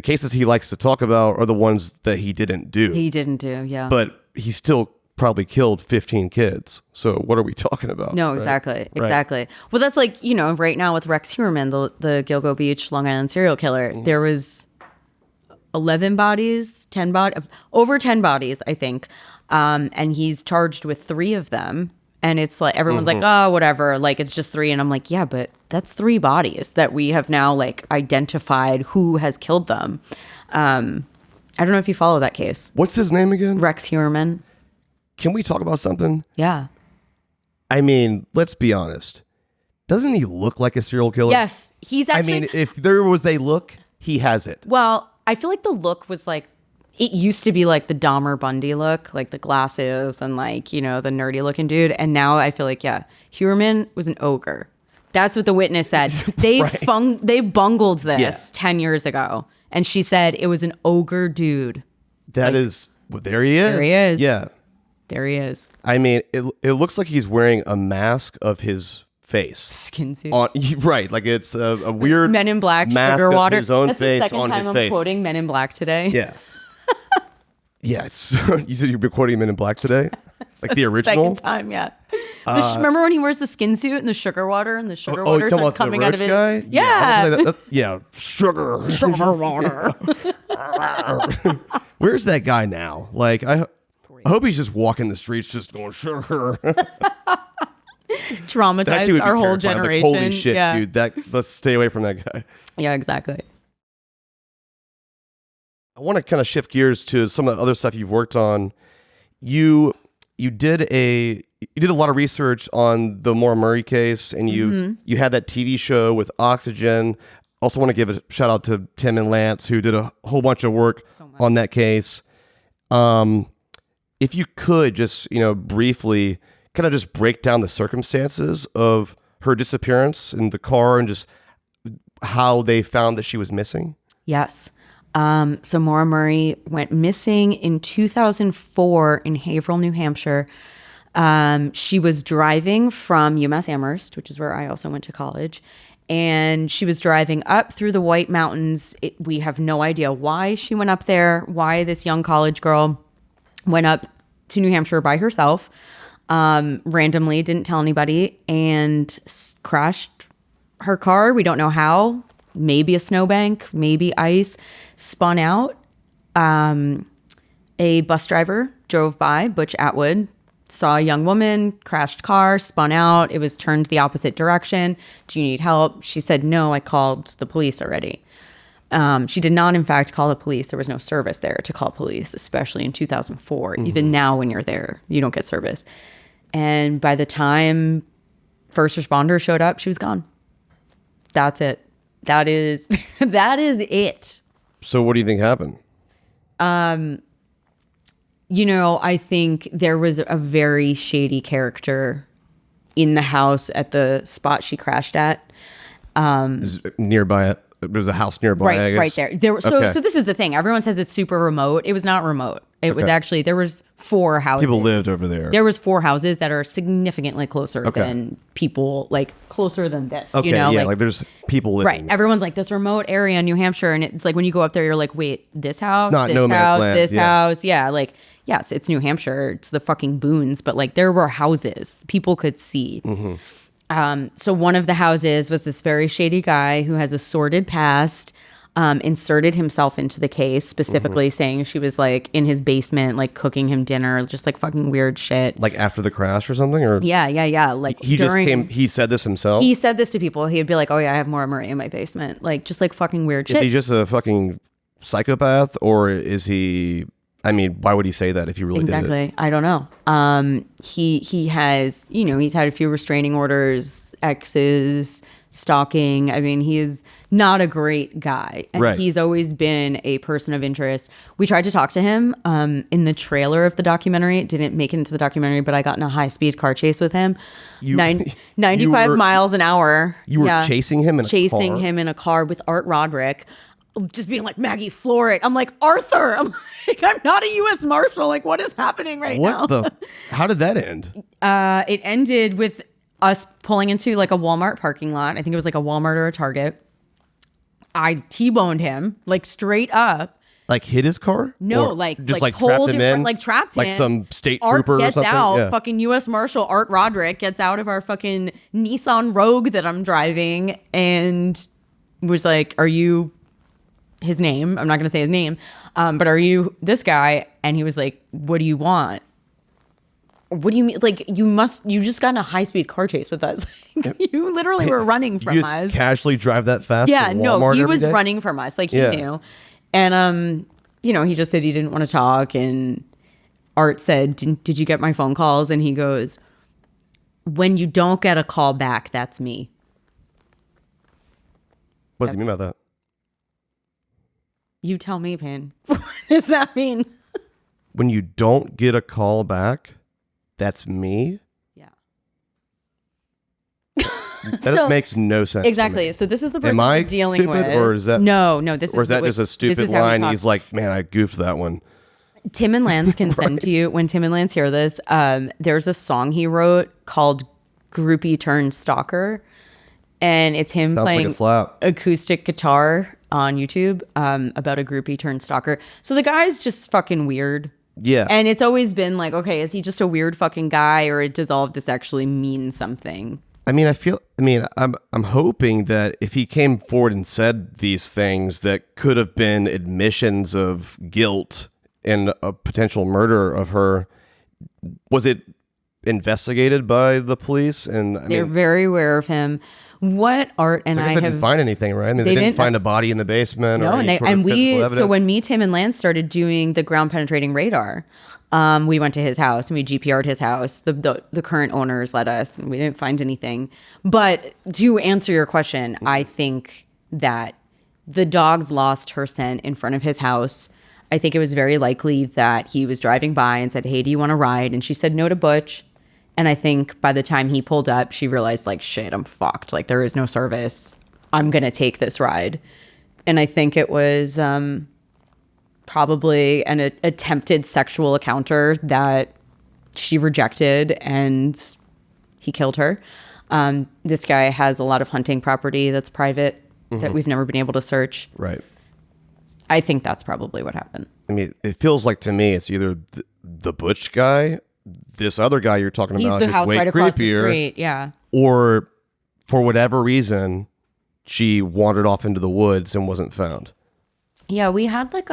[SPEAKER 1] cases he likes to talk about are the ones that he didn't do.
[SPEAKER 5] He didn't do, yeah.
[SPEAKER 1] But he still probably killed 15 kids. So what are we talking about?
[SPEAKER 5] No,
[SPEAKER 1] right?
[SPEAKER 5] exactly. Exactly. Well, that's like, you know, right now with Rex Heuermann, the Gilgo Beach, Long Island serial killer, there was 11 bodies, 10 bodies, over 10 bodies, I think. And he's charged with 3 of them. And it's like, everyone's like, oh, whatever. Like, it's just 3. And I'm like, yeah, but that's 3 bodies that we have now like identified who has killed them. I don't know if you follow that case.
[SPEAKER 1] What's his name again?
[SPEAKER 5] Rex Heuermann.
[SPEAKER 1] Can we talk about something?
[SPEAKER 5] Yeah.
[SPEAKER 1] I mean, let's be honest. Doesn't he look like a serial killer?
[SPEAKER 5] Yes. He's actually.
[SPEAKER 1] I mean, if there was a look, he has it.
[SPEAKER 5] Well, I feel like the look was like, it used to be like the Dahmer Bundy look, like the glasses and like, you know, the nerdy looking dude. And now I feel like, yeah, Heuermann was an ogre. That's what the witness said. They they bungled this 10 years ago. And she said it was an ogre dude.
[SPEAKER 1] That is, well, there he is.
[SPEAKER 5] There he is.
[SPEAKER 1] Yeah.
[SPEAKER 5] There he is.
[SPEAKER 1] I mean, it looks like he's wearing a mask of his face.
[SPEAKER 5] Skin suit.
[SPEAKER 1] Right. Like it's a weird
[SPEAKER 5] Men in Black,
[SPEAKER 1] mask
[SPEAKER 5] sugar
[SPEAKER 1] of
[SPEAKER 5] water.
[SPEAKER 1] his own
[SPEAKER 5] That's
[SPEAKER 1] face
[SPEAKER 5] the second
[SPEAKER 1] on
[SPEAKER 5] time
[SPEAKER 1] his
[SPEAKER 5] I'm
[SPEAKER 1] face.
[SPEAKER 5] quoting Men in Black today.
[SPEAKER 1] Yeah. Yeah. It's, you said you're quoting Men in Black today? Like the original?
[SPEAKER 5] Second time, yeah. Remember when he wears the skin suit and the sugar water and the sugar
[SPEAKER 1] Oh,
[SPEAKER 5] water
[SPEAKER 1] you talking
[SPEAKER 5] starts
[SPEAKER 1] about the
[SPEAKER 5] coming out of
[SPEAKER 1] roach
[SPEAKER 5] his
[SPEAKER 1] guy?
[SPEAKER 5] Yeah.
[SPEAKER 1] Yeah. Sugar.
[SPEAKER 5] Sugar water.
[SPEAKER 1] Where's that guy now? Like, I hope he's just walking the streets just going sugar.
[SPEAKER 5] Traumatized our whole
[SPEAKER 1] terrifying. Like,
[SPEAKER 5] generation.
[SPEAKER 1] holy shit,
[SPEAKER 5] yeah.
[SPEAKER 1] dude. Let's stay away from that guy.
[SPEAKER 5] Yeah, exactly.
[SPEAKER 1] I want to kind of shift gears to some of the other stuff you've worked on. You did a lot of research on the Maura Murray case, and you had that TV show with Oxygen. Also want to give a shout out to Tim and Lance, who did a whole bunch of work on that case. If you could just, briefly kind of just break down the circumstances of her disappearance in the car and just how they found that she was missing.
[SPEAKER 5] Yes. So Maura Murray went missing in 2004 in Haverhill, New Hampshire. She was driving from UMass Amherst, which is where I also went to college. And she was driving up through the White Mountains. We have no idea why she went up there, why this young college girl went up to New Hampshire by herself, randomly, didn't tell anybody, and crashed her car. We don't know how. Maybe a snowbank, maybe ice, spun out. A bus driver drove by, Butch Atwood, saw a young woman, crashed car, spun out. It was turned the opposite direction. Do you need help? She said, no, I called the police already. She did not, in fact, call the police. There was no service there to call police, especially in 2004. Even now, when you're there, you don't get service. And by the time first responders showed up, she was gone. That's it. That is it.
[SPEAKER 1] So what do you think happened?
[SPEAKER 5] I think there was a very shady character in the house at the spot she crashed at.
[SPEAKER 1] Is it nearby it? There's a house nearby, I guess.
[SPEAKER 5] Right there. So this is the thing. Everyone says it's super remote. It was not remote. It was actually, there was 4 houses.
[SPEAKER 1] People lived over there.
[SPEAKER 5] There was 4 houses that are significantly closer than people, like closer than this.
[SPEAKER 1] Okay, like there's people living.
[SPEAKER 5] Right. Everyone's like this remote area in New Hampshire. And it's like when you go up there, you're like, wait, this house,
[SPEAKER 1] not
[SPEAKER 5] this
[SPEAKER 1] no man's
[SPEAKER 5] house,
[SPEAKER 1] land.
[SPEAKER 5] this
[SPEAKER 1] Yeah.
[SPEAKER 5] house. Yeah. Like, yes, it's New Hampshire. It's the fucking boons. But like there were houses people could see. So one of the houses was this very shady guy who has a sordid past, inserted himself into the case, specifically saying she was like in his basement, like cooking him dinner, just like fucking weird shit.
[SPEAKER 1] Like after the crash or something? Or
[SPEAKER 5] Yeah. Like
[SPEAKER 1] he said this himself?
[SPEAKER 5] He said this to people. He'd be like, oh yeah, I have Maura Murray in my basement. Like just like fucking weird
[SPEAKER 1] Is
[SPEAKER 5] shit.
[SPEAKER 1] he just a fucking psychopath, or is he? I mean, why would he say that if he really did it?
[SPEAKER 5] Exactly. I don't know. He has, he's had a few restraining orders, exes, stalking. I mean, he is not a great guy. And
[SPEAKER 1] Right.
[SPEAKER 5] he's always been a person of interest. We tried to talk to him in the trailer of the documentary. It didn't make it into the documentary, but I got in a high-speed car chase with him.
[SPEAKER 1] You-
[SPEAKER 5] 95
[SPEAKER 1] you were-
[SPEAKER 5] miles an hour.
[SPEAKER 1] You were chasing him in a
[SPEAKER 5] chasing
[SPEAKER 1] car?
[SPEAKER 5] him in a car with Art Roderick, just being like, Maggie, floor it. I'm like, Arthur. I'm like, I'm not a U.S. Marshal. Like, what is happening right now?
[SPEAKER 1] What the? How did that end?
[SPEAKER 5] It ended with us pulling into like a Walmart parking lot. I think it was like a Walmart or a Target. I T-boned him like straight up.
[SPEAKER 1] Like hit his car?
[SPEAKER 5] No,
[SPEAKER 1] Or
[SPEAKER 5] like
[SPEAKER 1] just like
[SPEAKER 5] pulled
[SPEAKER 1] trapped him in,
[SPEAKER 5] like trapped
[SPEAKER 1] like
[SPEAKER 5] him.
[SPEAKER 1] some state
[SPEAKER 5] Art
[SPEAKER 1] trooper or
[SPEAKER 5] gets
[SPEAKER 1] something.
[SPEAKER 5] out.
[SPEAKER 1] Yeah.
[SPEAKER 5] Fucking U.S. Marshal Art Roderick gets out of our fucking Nissan Rogue that I'm driving and was like, "Are you?" His name. I'm not going to say his name, but are you this guy? And he was like, "What do you want? What do you mean? Like you just got in a high speed car chase with us. You literally were running from
[SPEAKER 1] You just
[SPEAKER 5] us.
[SPEAKER 1] casually drive that fast?
[SPEAKER 5] Yeah,
[SPEAKER 1] to
[SPEAKER 5] no,
[SPEAKER 1] Walmart
[SPEAKER 5] he
[SPEAKER 1] every
[SPEAKER 5] was
[SPEAKER 1] day?
[SPEAKER 5] running from us. Like he
[SPEAKER 1] Yeah.
[SPEAKER 5] knew. And he just said he didn't want to talk. And Art said, "Did you get my phone calls?" And he goes, "When you don't get a call back, that's me."
[SPEAKER 1] What does he mean by that?
[SPEAKER 5] You tell me, Payne. What does that mean?
[SPEAKER 1] When you don't get a call back, that's me?
[SPEAKER 5] Yeah.
[SPEAKER 1] That
[SPEAKER 5] So-
[SPEAKER 1] makes no sense. to
[SPEAKER 5] Exactly.
[SPEAKER 1] me.
[SPEAKER 5] So this is the person
[SPEAKER 1] Am I
[SPEAKER 5] we're dealing
[SPEAKER 1] stupid,
[SPEAKER 5] with.
[SPEAKER 1] or is that
[SPEAKER 5] no? This
[SPEAKER 1] or is that just a
[SPEAKER 5] this
[SPEAKER 1] stupid
[SPEAKER 5] is how we
[SPEAKER 1] line?
[SPEAKER 5] talk.
[SPEAKER 1] He's like, man, I goofed that one.
[SPEAKER 5] Tim and Lance can send to you when Tim and Lance hear this. There's a song he wrote called "Groupie Turned Stalker," and it's him
[SPEAKER 1] Sounds like
[SPEAKER 5] playing
[SPEAKER 1] a slap.
[SPEAKER 5] acoustic guitar on YouTube about a groupie turned stalker. So the guy's just fucking weird.
[SPEAKER 1] Yeah.
[SPEAKER 5] And it's always been like, okay, is he just a weird fucking guy, or does all of this actually mean something?
[SPEAKER 1] I'm hoping that if he came forward and said these things that could have been admissions of guilt in a potential murder of her, was it investigated by the police? And
[SPEAKER 5] They're very aware of him. What Art and
[SPEAKER 1] I guess
[SPEAKER 5] I
[SPEAKER 1] they didn't
[SPEAKER 5] have
[SPEAKER 1] find anything, right? I mean, they didn't find a body in the basement.
[SPEAKER 5] No,
[SPEAKER 1] or any sort of physical
[SPEAKER 5] so
[SPEAKER 1] evidence?
[SPEAKER 5] when me, Tim, and Lance started doing the ground penetrating radar, we went to his house and we GPR'd his house. The current owners let us, and we didn't find anything. But to answer your question, I think that the dogs lost her scent in front of his house. I think it was very likely that he was driving by and said, "Hey, do you want to ride?" And she said no to Butch. And I think by the time he pulled up, she realized, like, shit, I'm fucked. Like, there is no service. I'm going to take this ride. And I think it was probably an attempted sexual encounter that she rejected, and he killed her. This guy has a lot of hunting property that's private that we've never been able to search.
[SPEAKER 1] Right.
[SPEAKER 5] I think that's probably what happened.
[SPEAKER 1] I mean, it feels like to me it's either the Butch guy, this other guy you're talking
[SPEAKER 5] He's
[SPEAKER 1] about,
[SPEAKER 5] the
[SPEAKER 1] who's
[SPEAKER 5] house
[SPEAKER 1] way
[SPEAKER 5] right across the
[SPEAKER 1] creepier,
[SPEAKER 5] street. Yeah.
[SPEAKER 1] or for whatever reason, she wandered off into the woods and wasn't found.
[SPEAKER 5] Yeah, we had like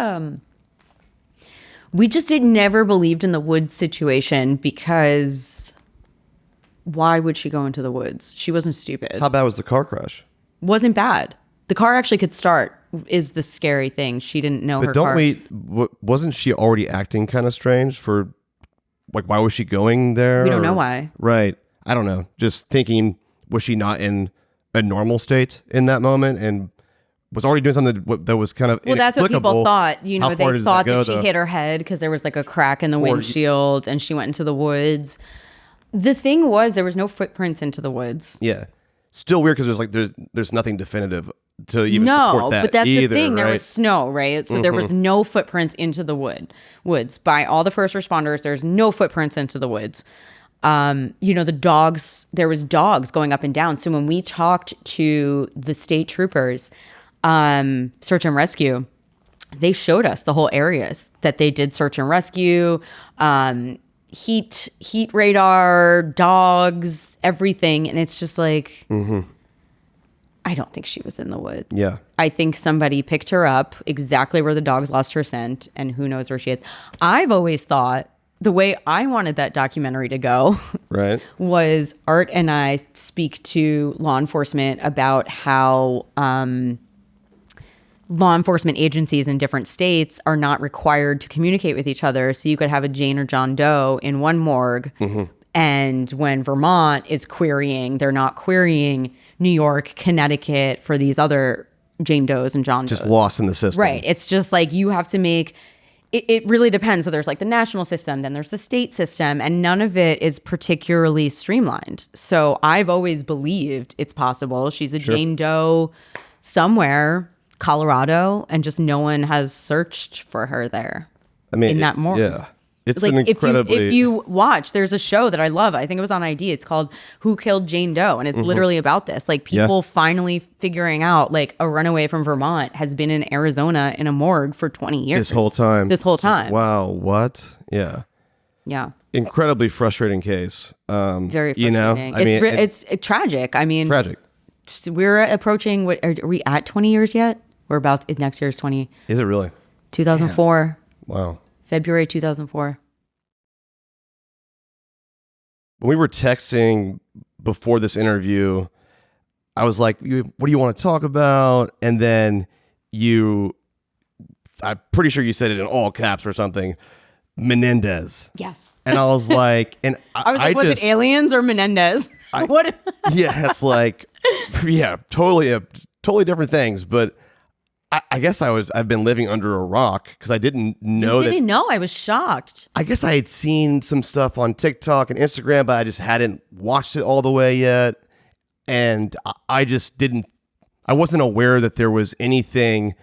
[SPEAKER 5] we just never believed in the woods situation, because why would she go into the woods? She wasn't stupid.
[SPEAKER 1] How bad was the car crash?
[SPEAKER 5] Wasn't bad. The car actually could start, is the scary thing. She didn't know her
[SPEAKER 1] But don't
[SPEAKER 5] car.
[SPEAKER 1] wasn't she already acting kind of strange for, like, why was she going there?
[SPEAKER 5] We don't know
[SPEAKER 1] Or-
[SPEAKER 5] why.
[SPEAKER 1] Right. I don't know. Just thinking, was she not in a normal state in that moment and was already doing something that was kind of
[SPEAKER 5] Well, that's what people
[SPEAKER 1] inexplicable?
[SPEAKER 5] thought.
[SPEAKER 1] How far
[SPEAKER 5] They
[SPEAKER 1] does
[SPEAKER 5] thought
[SPEAKER 1] go,
[SPEAKER 5] that she
[SPEAKER 1] though?
[SPEAKER 5] hit her head because there was like a crack in the windshield and she went into the woods. The thing was, there was no footprints into the woods.
[SPEAKER 1] Yeah. Still weird because there's nothing definitive to even
[SPEAKER 5] No,
[SPEAKER 1] support that
[SPEAKER 5] but that's
[SPEAKER 1] either,
[SPEAKER 5] the thing. There
[SPEAKER 1] right?
[SPEAKER 5] was snow, right? So there was no footprints into the woods. By all the first responders, there's no footprints into the woods. The dogs, there was dogs going up and down. So when we talked to the state troopers, search and rescue, they showed us the whole areas that they did search and rescue, heat radar, dogs, everything. And it's just like, I don't think she was in the woods.
[SPEAKER 1] Yeah.
[SPEAKER 5] I think somebody picked her up exactly where the dogs lost her scent, and who knows where she is. I've always thought the way I wanted that documentary to go
[SPEAKER 1] Right.
[SPEAKER 5] was Art and I speak to law enforcement about how law enforcement agencies in different states are not required to communicate with each other. So you could have a Jane or John Doe in one morgue. And when Vermont is querying, they're not querying New York, Connecticut for these other Jane Does and John Does.
[SPEAKER 1] Just lost in the system.
[SPEAKER 5] Right. It's just like you have to make it really depends. So there's like the national system, then there's the state system, and none of it is particularly streamlined. So I've always believed it's possible. She's a Jane Doe somewhere, Colorado, and just no one has searched for her there.
[SPEAKER 1] I mean,
[SPEAKER 5] in that morgue.
[SPEAKER 1] Yeah. It's
[SPEAKER 5] Like
[SPEAKER 1] an incredibly...
[SPEAKER 5] if you watch, there's a show that I love. I think it was on ID. It's called Who Killed Jane Doe, and it's literally about this. Like people finally figuring out like a runaway from Vermont has been in Arizona in a morgue for 20 years.
[SPEAKER 1] This whole time.
[SPEAKER 5] This whole time.
[SPEAKER 1] Wow. What? Yeah.
[SPEAKER 5] Yeah.
[SPEAKER 1] Incredibly frustrating case.
[SPEAKER 5] Very frustrating.
[SPEAKER 1] You know, I mean,
[SPEAKER 5] it's tragic. I mean,
[SPEAKER 1] tragic.
[SPEAKER 5] we're approaching. What are we at? 20 years yet? We're about next year's 20.
[SPEAKER 1] Is it really?
[SPEAKER 5] 2004.
[SPEAKER 1] Wow.
[SPEAKER 5] February 2004.
[SPEAKER 1] When we were texting before this interview, I was like, what do you want to talk about? And then I'm pretty sure you said it in all caps or something, Menendez.
[SPEAKER 5] Yes.
[SPEAKER 1] And I was like, and
[SPEAKER 5] I was like, was it aliens or Menendez? What?
[SPEAKER 1] Yeah, it's like, yeah, totally different things. But I guess I've been living under a rock because I didn't know
[SPEAKER 5] You didn't know? I was shocked.
[SPEAKER 1] I guess I had seen some stuff on TikTok and Instagram, but I just hadn't watched it all the way yet. And I wasn't aware that there was anything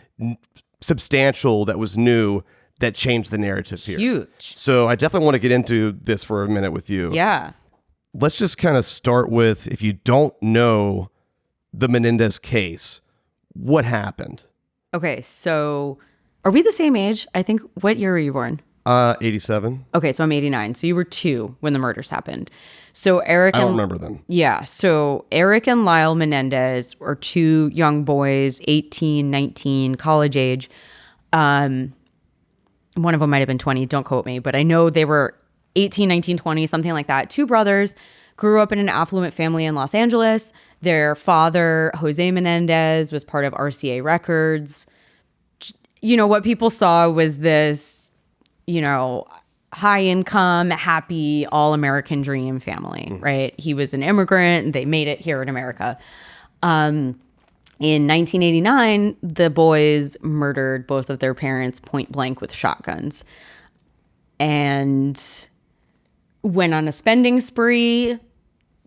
[SPEAKER 1] substantial that was new that changed the narrative here.
[SPEAKER 5] Huge.
[SPEAKER 1] So I definitely want to get into this for a minute with you.
[SPEAKER 5] Yeah.
[SPEAKER 1] Let's just kind of start with, if you don't know the Menendez case, what happened?
[SPEAKER 5] Okay, so are we the same age? I think, what year were you born?
[SPEAKER 1] 87.
[SPEAKER 5] Okay, so I'm 89. So you were 2 when the murders happened. So Eric
[SPEAKER 1] I
[SPEAKER 5] and
[SPEAKER 1] don't remember them.
[SPEAKER 5] Yeah, so Eric and Lyle Menendez were 2 young boys, 18, 19, college age. One of them might have been 20, don't quote me, but I know they were 18, 19, 20, something like that. 2 brothers, grew up in an affluent family in Los Angeles. Their father, Jose Menendez, was part of RCA Records. You know, what people saw was this, you know, high income, happy, all American dream family, right? He was an immigrant and they made it here in America. In 1989, the boys murdered both of their parents point blank with shotguns and went on a spending spree,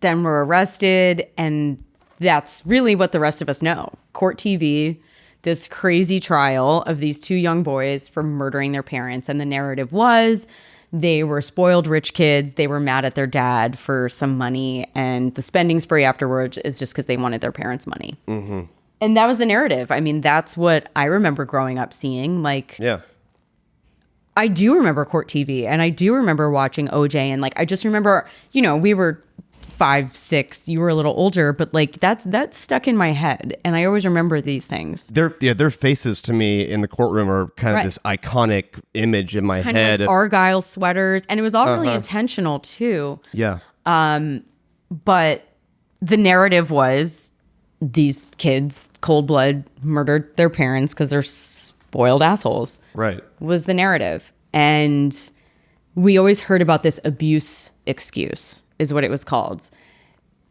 [SPEAKER 5] then were arrested. And that's really what the rest of us know. Court TV, this crazy trial of these 2 young boys for murdering their parents. And the narrative was they were spoiled rich kids. They were mad at their dad for some money. And the spending spree afterwards is just because they wanted their parents' money. Mm-hmm. And that was the narrative. I mean, that's what I remember growing up seeing. Like,
[SPEAKER 1] Yeah.
[SPEAKER 5] I do remember Court TV, and I do remember watching OJ, and like I just remember, you know, we were 5, 6, you were a little older, but like that's stuck in my head, and I always remember these things.
[SPEAKER 1] Their faces to me in the courtroom are kind of
[SPEAKER 5] Right.
[SPEAKER 1] this iconic image in my
[SPEAKER 5] Kind
[SPEAKER 1] head.
[SPEAKER 5] of like Argyle sweaters, and it was all really intentional too.
[SPEAKER 1] Yeah.
[SPEAKER 5] But the narrative was these kids, cold blood, murdered their parents because they're spoiled assholes.
[SPEAKER 1] Right.
[SPEAKER 5] Was the narrative. And we always heard about this abuse excuse is what it was called.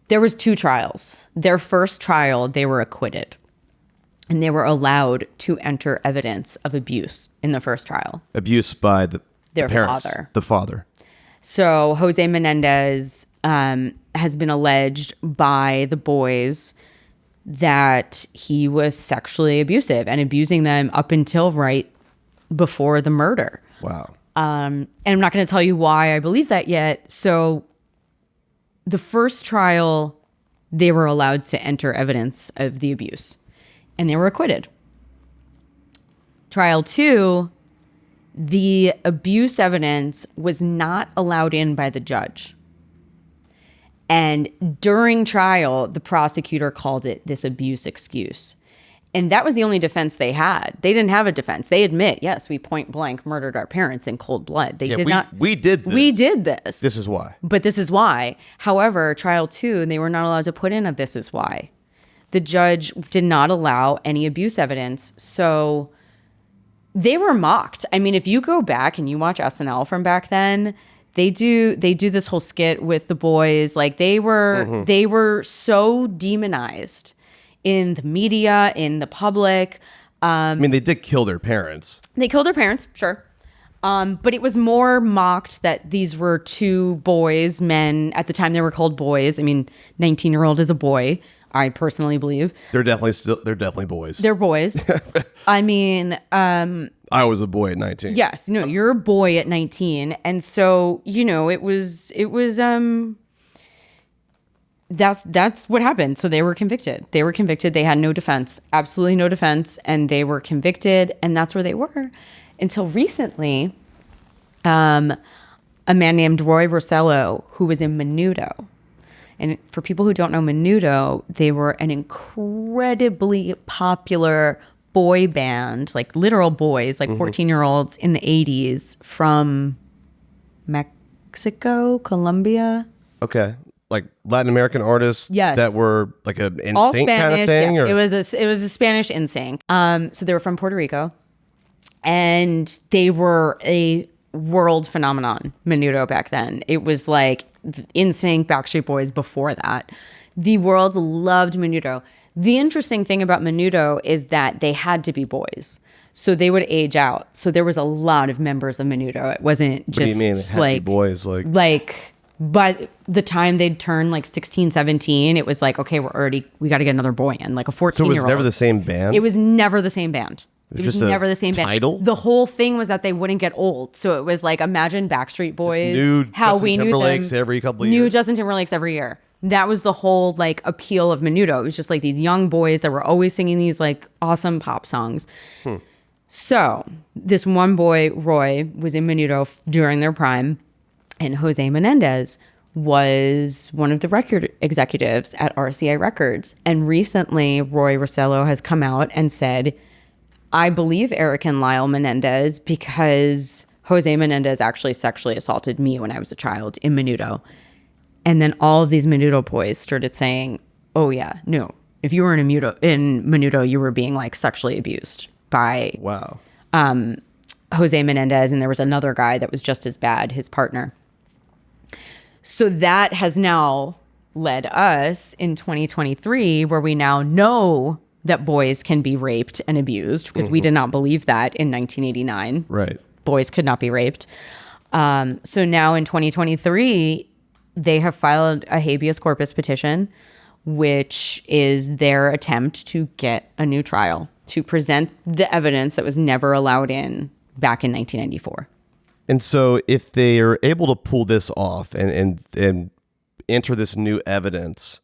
[SPEAKER 5] There was 2 trials. Their first trial, they were acquitted. And they were allowed to enter evidence of abuse in the first trial.
[SPEAKER 1] Abuse by
[SPEAKER 5] Their
[SPEAKER 1] parents,
[SPEAKER 5] father.
[SPEAKER 1] the father.
[SPEAKER 5] So Jose Menendez has been alleged by the boys that he was sexually abusive and abusing them up until right before the murder.
[SPEAKER 1] Wow.
[SPEAKER 5] And I'm not going to tell you why I believe that yet. So the first trial, they were allowed to enter evidence of the abuse and they were acquitted. Trial 2, the abuse evidence was not allowed in by the judge. And during trial, the prosecutor called it this abuse excuse. And that was the only defense they had. They didn't have a defense. They admit, yes, we point blank murdered our parents in cold blood. They did not.
[SPEAKER 1] We did this.
[SPEAKER 5] We did this.
[SPEAKER 1] This is why.
[SPEAKER 5] But this is why. However, trial 2, they were not allowed to put in a this is why. the judge did not allow any abuse evidence. So they were mocked. I mean, if you go back and you watch SNL from back then, they do this whole skit with the boys. Like they were so demonized in the media, in the public.
[SPEAKER 1] I mean, they did kill their parents.
[SPEAKER 5] They killed their parents, sure. But it was more mocked that these were two boys, men. At the time, they were called boys. I mean, 19-year-old is a boy, I personally believe.
[SPEAKER 1] They're definitely boys.
[SPEAKER 5] They're boys. I mean,
[SPEAKER 1] I was a boy at 19.
[SPEAKER 5] yes, no, you're a boy at 19. And so, it was that's what happened. So they were convicted. They had no defense, absolutely no defense. And they were convicted. And that's where they were until recently. A man named Roy Rossello, who was in Menudo. And for people who don't know Menudo, they were an incredibly popular boy band, like literal boys, like 14-year-olds in the 80s from Mexico, Colombia.
[SPEAKER 1] Okay. Like Latin American artists
[SPEAKER 5] Yes.
[SPEAKER 1] that were like a NSYNC
[SPEAKER 5] All Spanish.
[SPEAKER 1] kind of thing?
[SPEAKER 5] Yeah.
[SPEAKER 1] Or?
[SPEAKER 5] It was a Spanish NSYNC. So they were from Puerto Rico. And they were a world phenomenon, Menudo, back then. It was like NSYNC, Backstreet Boys before that. The world loved Menudo. The interesting thing about Menudo is that they had to be boys. So they would age out. So there was a lot of members of Menudo. It wasn't just
[SPEAKER 1] What do you mean? Happy
[SPEAKER 5] like
[SPEAKER 1] boys?
[SPEAKER 5] like by the time they'd turn like 16, 17, it was like, okay, we got to get another boy in, like a 14-year-old.
[SPEAKER 1] So it was never the same band?
[SPEAKER 5] It was never the same band. It was
[SPEAKER 1] just a
[SPEAKER 5] never the same
[SPEAKER 1] title?
[SPEAKER 5] band. The whole thing was that they wouldn't get old. So it was like, imagine Backstreet Boys.
[SPEAKER 1] new
[SPEAKER 5] how
[SPEAKER 1] Justin
[SPEAKER 5] we knew them.
[SPEAKER 1] Timberlakes every couple of
[SPEAKER 5] New
[SPEAKER 1] years.
[SPEAKER 5] Justin Timberlakes every year. That was the whole like appeal of Menudo. It was just like these young boys that were always singing these like awesome pop songs. So this one boy, Roy, was in Menudo during their prime, and Jose Menendez was one of the record executives at RCA Records. And recently, Roy Rossello has come out and said, I believe Eric and Lyle Menendez because Jose Menendez actually sexually assaulted me when I was a child in Menudo. And then all of these Menudo boys started saying, oh yeah, no, if you were in Menudo, you were being like sexually abused by
[SPEAKER 1] Wow.
[SPEAKER 5] Jose Menendez. And there was another guy that was just as bad, his partner. So that has now led us in 2023, where we now know that boys can be raped and abused, because we did not believe that in 1989.
[SPEAKER 1] Right.
[SPEAKER 5] Boys could not be raped. So now in 2023, they have filed a habeas corpus petition, which is their attempt to get a new trial, to present the evidence that was never allowed in back in 1994.
[SPEAKER 1] And so if they are able to pull this off and enter this new evidence,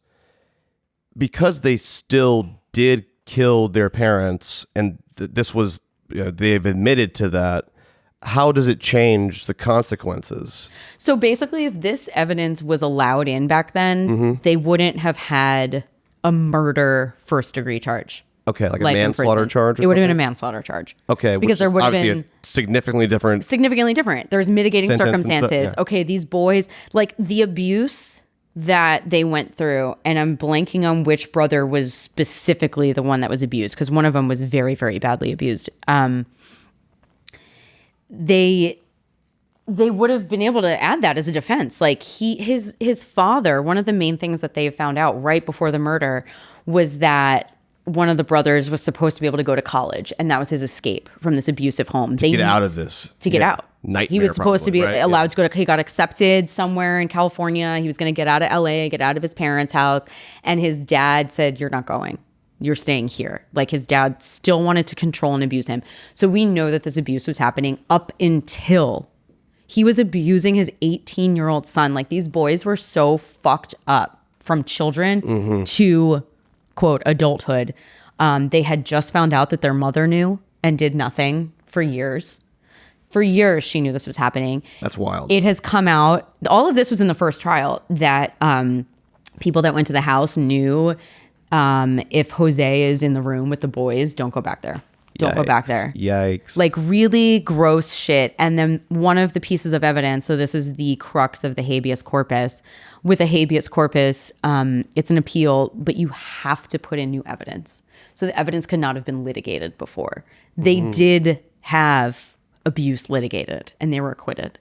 [SPEAKER 1] because they still did kill their parents, and this was, they've admitted to that, how does it change the consequences?
[SPEAKER 5] So basically, if this evidence was allowed in back then, they wouldn't have had a murder first-degree charge.
[SPEAKER 1] Okay, like a
[SPEAKER 5] in
[SPEAKER 1] manslaughter
[SPEAKER 5] prison.
[SPEAKER 1] charge? Or
[SPEAKER 5] It would have been a
[SPEAKER 1] something?
[SPEAKER 5] manslaughter charge.
[SPEAKER 1] Okay,
[SPEAKER 5] because
[SPEAKER 1] which
[SPEAKER 5] there
[SPEAKER 1] is
[SPEAKER 5] would have
[SPEAKER 1] obviously
[SPEAKER 5] been
[SPEAKER 1] a significantly different.
[SPEAKER 5] significantly different. There's mitigating
[SPEAKER 1] Sentence and
[SPEAKER 5] circumstances.
[SPEAKER 1] stuff, yeah.
[SPEAKER 5] Okay, these boys, like the abuse that they went through, and I'm blanking on which brother was specifically the one that was abused, because one of them was very, very badly abused. They would have been able to add that as a defense. Like his father, one of the main things that they found out right before the murder was that one of the brothers was supposed to be able to go to college, and that was his escape from this abusive home.
[SPEAKER 1] Get out of this.
[SPEAKER 5] To get out.
[SPEAKER 1] Nightmare.
[SPEAKER 5] He was supposed to be
[SPEAKER 1] probably, right?
[SPEAKER 5] allowed to go to, he got accepted somewhere in California. He was going to get out of LA, get out of his parents' house. And his dad said, you're not going. You're staying here. Like his dad still wanted to control and abuse him. So we know that this abuse was happening up until he was abusing his 18-year-old son. Like these boys were so fucked up from children to, quote, adulthood. They had just found out that their mother knew and did nothing for years. For years, she knew this was happening.
[SPEAKER 1] That's wild.
[SPEAKER 5] It has come out, all of this was in the first trial, that people that went to the house knew if Jose is in the room with the boys, don't go back there. Don't go back there.
[SPEAKER 1] Yikes.
[SPEAKER 5] Like really gross shit. And then one of the pieces of evidence, so this is the crux of the habeas corpus. With a habeas corpus, it's an appeal, but you have to put in new evidence. So the evidence could not have been litigated before. They did have abuse litigated and they were acquitted.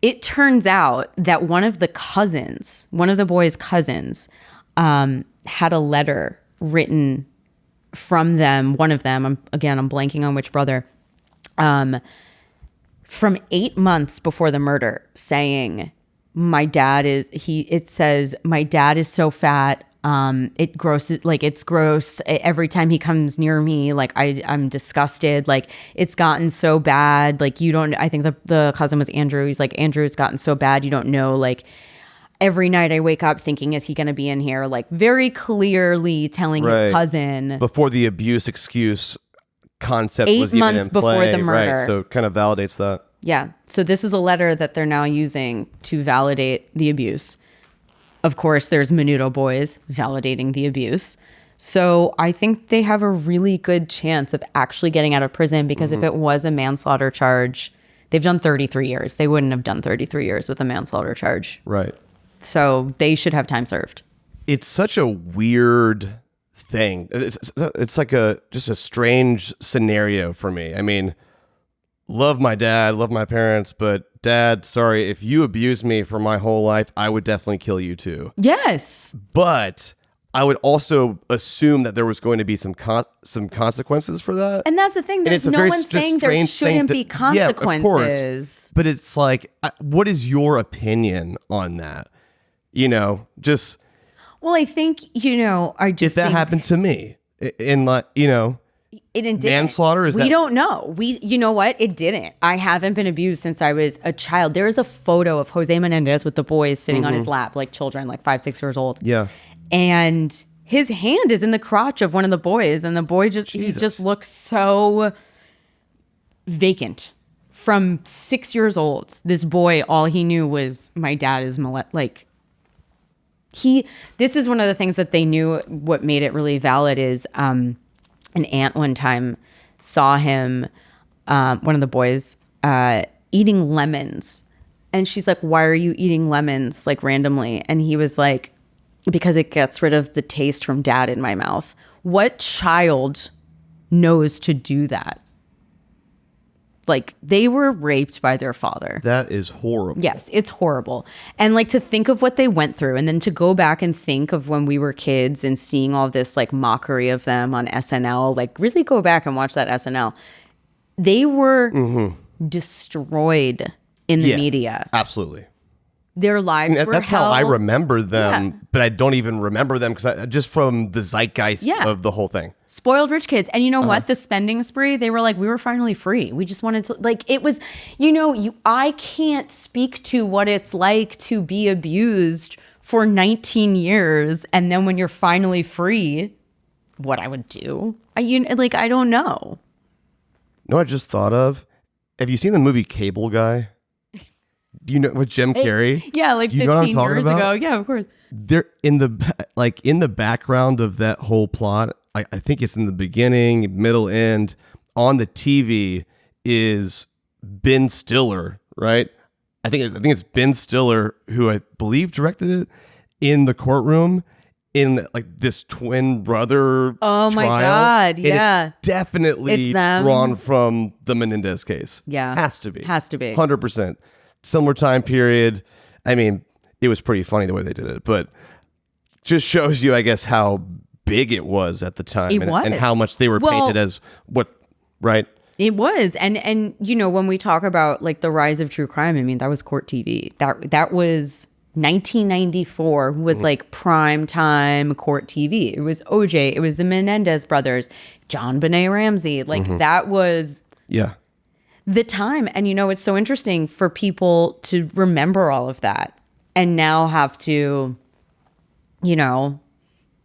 [SPEAKER 5] It turns out that one of the boy's cousins, had a letter written from them, one of them, I'm blanking on which brother, from 8 months before the murder, saying, it says, my dad is so fat, it's gross every time he comes near me, like I'm disgusted, like it's gotten so bad, like I think the cousin was Andrew, he's like, Andrew, it's gotten so bad, you don't know, like every night I wake up thinking, is he going to be in here? Like very clearly telling his cousin.
[SPEAKER 1] Before the abuse excuse concept
[SPEAKER 5] 8
[SPEAKER 1] was even
[SPEAKER 5] months
[SPEAKER 1] in
[SPEAKER 5] before
[SPEAKER 1] play.
[SPEAKER 5] the murder.
[SPEAKER 1] Right, so it kind of validates that.
[SPEAKER 5] Yeah. So this is a letter that they're now using to validate the abuse. Of course, there's Menudo Boys validating the abuse. So I think they have a really good chance of actually getting out of prison because if it was a manslaughter charge, they've done 33 years. They wouldn't have done 33 years with a manslaughter charge.
[SPEAKER 1] Right.
[SPEAKER 5] So they should have time served.
[SPEAKER 1] It's such a weird thing. It's like just a strange scenario for me. I mean, love my dad, love my parents, but Dad, sorry, if you abused me for my whole life, I would definitely kill you too.
[SPEAKER 5] Yes.
[SPEAKER 1] But I would also assume that there was going to be some consequences for that.
[SPEAKER 5] And that's the thing. There's no one saying there shouldn't be consequences.
[SPEAKER 1] Yeah, of course. But it's like, what is your opinion on that?
[SPEAKER 5] Well, I think,
[SPEAKER 1] if that happened to me in like,
[SPEAKER 5] it didn't.
[SPEAKER 1] Manslaughter
[SPEAKER 5] we don't know. You know what? It didn't. I haven't been abused since I was a child. There is a photo of Jose Menendez with the boys sitting on his lap, like children, like 5, 6 years old.
[SPEAKER 1] Yeah.
[SPEAKER 5] And his hand is in the crotch of one of the boys, and the boy he just looks so vacant. From 6 years old, this boy, all he knew was my dad is this is one of the things that they knew. What made it really valid is an aunt one time saw him, one of the boys, eating lemons. And she's like, why are you eating lemons like randomly? And he was like, because it gets rid of the taste from dad in my mouth. What child knows to do that? Like, they were raped by their father.
[SPEAKER 1] That is horrible.
[SPEAKER 5] Yes, it's horrible. And like to think of what they went through and then to go back and think of when we were kids and seeing all this like mockery of them on SNL, like really go back and watch that SNL. They were destroyed in the media.
[SPEAKER 1] Absolutely.
[SPEAKER 5] Their lives were
[SPEAKER 1] that's
[SPEAKER 5] hell.
[SPEAKER 1] how I remember them, but I don't even remember them because just from the zeitgeist of the whole thing.
[SPEAKER 5] Spoiled rich kids. And you know what? The spending spree, they were like, we were finally free. We just wanted to, like, it was, I can't speak to what it's like to be abused for 19 years. And then when you're finally free, what I would do. I don't know.
[SPEAKER 1] I just thought of? Have you seen the movie Cable Guy? Do you know with Jim Carrey?
[SPEAKER 5] Yeah, like 15 years ago. Yeah, of course.
[SPEAKER 1] They're in the background of that whole plot. I think it's in the beginning, middle, end. On the TV is Ben Stiller, right? I think it's Ben Stiller who I believe directed it in the courtroom in like this twin brother.
[SPEAKER 5] Oh my
[SPEAKER 1] trial.
[SPEAKER 5] God!
[SPEAKER 1] And
[SPEAKER 5] Yeah,
[SPEAKER 1] it's definitely drawn from the Menendez case.
[SPEAKER 5] Yeah,
[SPEAKER 1] has to be
[SPEAKER 5] 100%.
[SPEAKER 1] Similar time period. I mean, it was pretty funny the way they did it, but just shows you, I guess, how big it was at the time and how much they were painted as right?
[SPEAKER 5] It was. And when we talk about like the rise of true crime, I mean, that was court TV. That was 1994 was like prime time court TV. It was OJ. It was the Menendez brothers, John Benet Ramsey. Like that was the time. And it's so interesting for people to remember all of that and now have to,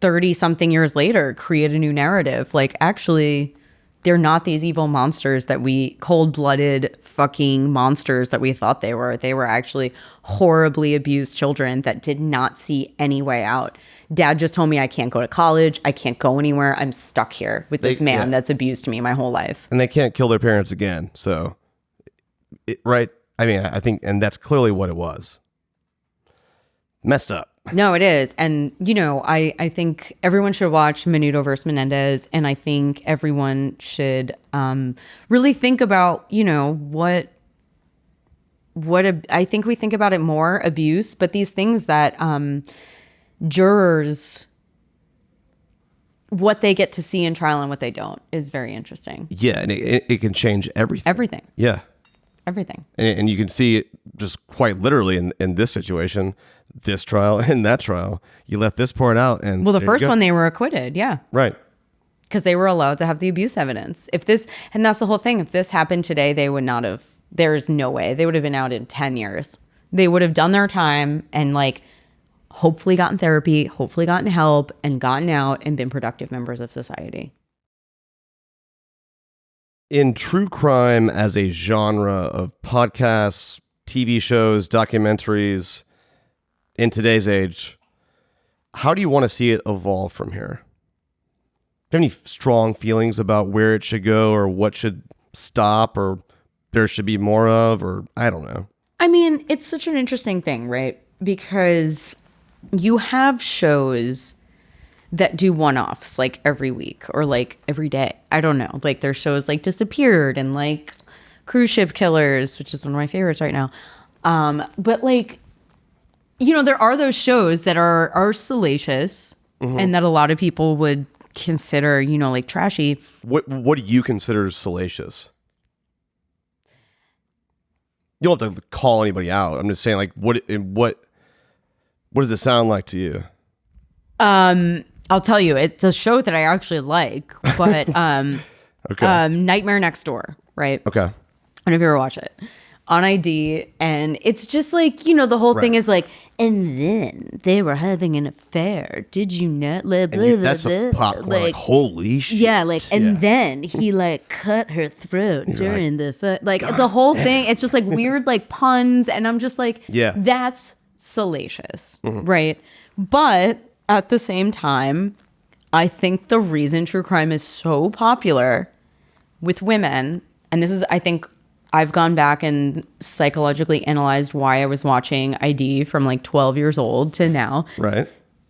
[SPEAKER 5] 30 something years later, create a new narrative. Like, actually, They're not these evil monsters that we cold-blooded fucking monsters that we thought they were. They were actually horribly abused children that did not see any way out. Dad just told me I can't go to college. I can't go anywhere. I'm stuck here with this man that's abused me my whole life.
[SPEAKER 1] And they can't kill their parents again. So, right? I mean, I think, and that's clearly what it was. Messed up.
[SPEAKER 5] No, it is. And, you know, I think everyone should watch Menudo versus Menendez. And I think everyone should really think about, you know, I think we think about it more, abuse, but these things that jurors, what they get to see in trial and what they don't is very interesting.
[SPEAKER 1] Yeah, and it can change everything.
[SPEAKER 5] Everything.
[SPEAKER 1] Yeah.
[SPEAKER 5] Everything.
[SPEAKER 1] And you can see it just quite literally in this situation, this trial and that trial. You left this part out. And
[SPEAKER 5] Well, the
[SPEAKER 1] there you
[SPEAKER 5] first
[SPEAKER 1] go.
[SPEAKER 5] one, they were acquitted. Yeah.
[SPEAKER 1] Right.
[SPEAKER 5] Because they were allowed to have the abuse evidence. And that's the whole thing. If this happened today, they would not have, there's no way. They would have been out in 10 years. They would have done their time and like hopefully gotten therapy, hopefully gotten help and gotten out and been productive members of society.
[SPEAKER 1] In true crime as a genre of podcasts, TV shows, documentaries, in today's age, how do you want to see it evolve from here? Do you have any strong feelings about where it should go or what should stop or there should be more of, or I don't know?
[SPEAKER 5] I mean, it's such an interesting thing, right? Because you have shows that do one-offs like every week or like every day. I don't know. Like there's shows like Disappeared and like Cruise Ship Killers, which is one of my favorites right now. But like, you know, there are those shows that are salacious and that a lot of people would consider, you know, like trashy.
[SPEAKER 1] What do you consider salacious? You don't have to call anybody out. I'm just saying, like, what does it sound like to you?
[SPEAKER 5] I'll tell you, it's a show that I actually like, but
[SPEAKER 1] Okay.
[SPEAKER 5] Nightmare Next Door, right?
[SPEAKER 1] Okay.
[SPEAKER 5] I don't know if you ever watch it on ID, and it's just like, you know, the whole thing is like, and then they were having an affair. Did you not? Blah, blah,
[SPEAKER 1] And that's
[SPEAKER 5] blah,
[SPEAKER 1] a
[SPEAKER 5] blah.
[SPEAKER 1] popcorn. Like, holy shit.
[SPEAKER 5] Yeah, like, and
[SPEAKER 1] Yeah.
[SPEAKER 5] then he like cut her throat during the whole thing. It's just like weird, like puns, and I'm just like,
[SPEAKER 1] Yeah.
[SPEAKER 5] that's salacious, right? But at the same time, I think the reason true crime is so popular with women, and this is, I think, I've gone back and psychologically analyzed why I was watching ID from like 12 years old to now.
[SPEAKER 1] Right.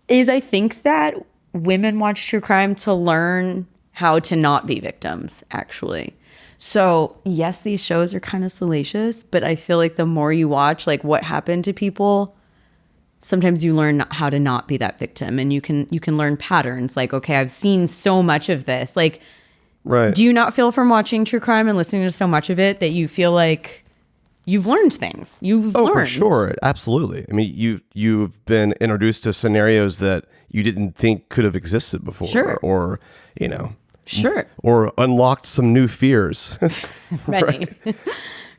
[SPEAKER 5] Is I think that women watch true crime to learn how to not be victims, actually. So, yes, these shows are kind of salacious, but I feel like the more you watch, like what happened to people, sometimes you learn how to not be that victim, and you can learn patterns. Like, okay, I've seen so much of this. Like,
[SPEAKER 1] Right.
[SPEAKER 5] do you not feel from watching true crime and listening to so much of it that you feel like you've learned things? You've learned.
[SPEAKER 1] For sure. Absolutely. I mean, you've been introduced to scenarios that you didn't think could have existed before.
[SPEAKER 5] Sure.
[SPEAKER 1] Or, you know.
[SPEAKER 5] Sure.
[SPEAKER 1] Or unlocked some new fears.
[SPEAKER 5] Many.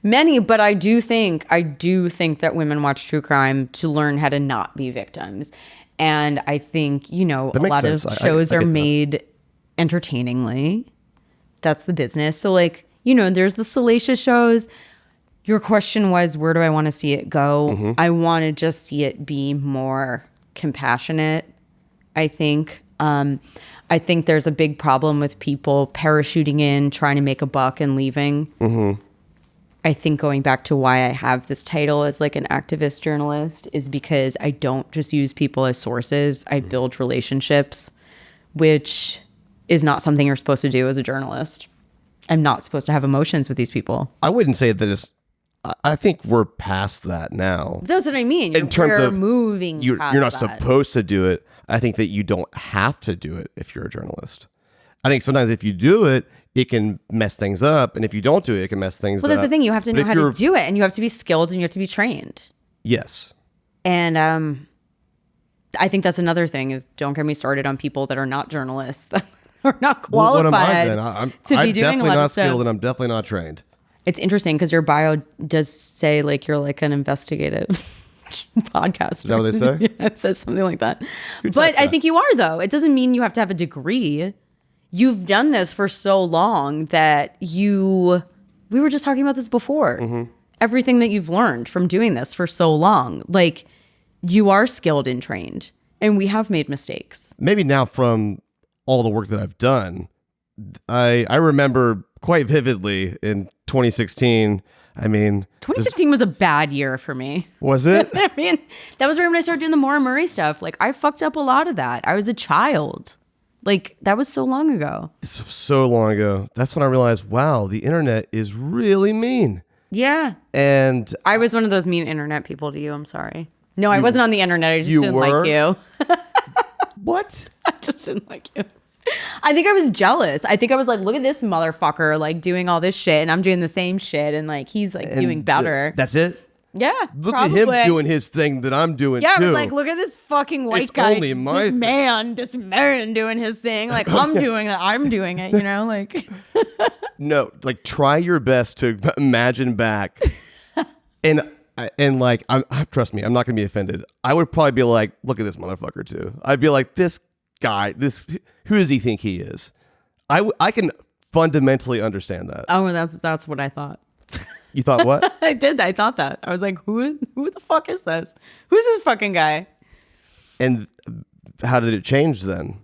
[SPEAKER 5] Many, but I do think that women watch true crime to learn how to not be victims. And I think, you know, a
[SPEAKER 1] makes
[SPEAKER 5] lot
[SPEAKER 1] sense.
[SPEAKER 5] of
[SPEAKER 1] I
[SPEAKER 5] shows
[SPEAKER 1] get
[SPEAKER 5] are
[SPEAKER 1] that.
[SPEAKER 5] made entertainingly. That's the business. So like, you know, there's the salacious shows. Your question was, where do I want to see it go? I want to just see it be more compassionate, I think. I think there's a big problem with people parachuting in, trying to make a buck and leaving. I think going back to why I have this title as like an activist journalist is because I don't just use people as sources. I build relationships, which is not something you're supposed to do as a journalist. I'm not supposed to have emotions with these people.
[SPEAKER 1] I wouldn't say that it's. I think we're past that now.
[SPEAKER 5] That's what I mean.
[SPEAKER 1] In terms
[SPEAKER 5] We're
[SPEAKER 1] of
[SPEAKER 5] moving.
[SPEAKER 1] You're
[SPEAKER 5] past
[SPEAKER 1] not
[SPEAKER 5] that.
[SPEAKER 1] supposed to do it. I think that you don't have to do it if you're a journalist. I think sometimes if you do it, it can mess things up, and if you don't do it, it can mess things up.
[SPEAKER 5] Well, that's the thing. You have to
[SPEAKER 1] But
[SPEAKER 5] know
[SPEAKER 1] if
[SPEAKER 5] how to
[SPEAKER 1] you're-
[SPEAKER 5] do it, and you have to be skilled, and you have to be trained.
[SPEAKER 1] Yes.
[SPEAKER 5] And I think that's another thing is don't get me started on people that are not journalists that are not
[SPEAKER 1] Well,
[SPEAKER 5] qualified
[SPEAKER 1] what am I then? I'm
[SPEAKER 5] to be
[SPEAKER 1] I'm
[SPEAKER 5] doing a
[SPEAKER 1] definitely
[SPEAKER 5] lot
[SPEAKER 1] not
[SPEAKER 5] of stuff.
[SPEAKER 1] skilled, and I'm definitely not trained.
[SPEAKER 5] It's interesting because your bio does say like you're like an investigative podcaster.
[SPEAKER 1] Is that what they say?
[SPEAKER 5] Yeah, it says something like that.
[SPEAKER 1] typed
[SPEAKER 5] But I
[SPEAKER 1] that?
[SPEAKER 5] think you are though. It doesn't mean you have to have a degree. you've done this for so long that we were just talking about this before. Everything that you've learned from doing this for so long, like you are skilled and trained, and we have made mistakes.
[SPEAKER 1] Maybe now from all the work that I've done, I remember quite vividly in 2016. I mean,
[SPEAKER 5] 2016 was a bad year for me.
[SPEAKER 1] was it?
[SPEAKER 5] I mean, that was right when I started doing the Maura Murray stuff. Like, I fucked up a lot of that. I was a child. Like, that was so long ago.
[SPEAKER 1] It's so long ago. That's when I realized, wow, the internet is really mean.
[SPEAKER 5] Yeah.
[SPEAKER 1] And
[SPEAKER 5] I was one of those mean internet people to you. I'm sorry. No, I wasn't on the internet. I just
[SPEAKER 1] you
[SPEAKER 5] didn't
[SPEAKER 1] were?
[SPEAKER 5] like you.
[SPEAKER 1] what?
[SPEAKER 5] I just didn't like you. I think I was jealous. I think I was like, look at this motherfucker, like doing all this shit, and I'm doing the same shit, and like he's like doing better.
[SPEAKER 1] That's it?
[SPEAKER 5] Yeah,
[SPEAKER 1] Look
[SPEAKER 5] probably.
[SPEAKER 1] at him doing his thing that I'm doing
[SPEAKER 5] Yeah,
[SPEAKER 1] too.
[SPEAKER 5] I was like, look at this fucking white
[SPEAKER 1] It's
[SPEAKER 5] guy,
[SPEAKER 1] only my
[SPEAKER 5] this man doing his thing. Like I'm doing it, I'm doing it. You know, like
[SPEAKER 1] No, like try your best to imagine back. and like, trust me, I'm not going to be offended. I would probably be like, look at this motherfucker too. I'd be like, this guy, who does he think he is? I can fundamentally understand that.
[SPEAKER 5] oh, that's what I thought.
[SPEAKER 1] You thought what?
[SPEAKER 5] I did. I thought that. I was like, who the fuck is this? Who's this fucking guy?
[SPEAKER 1] And how did it change then?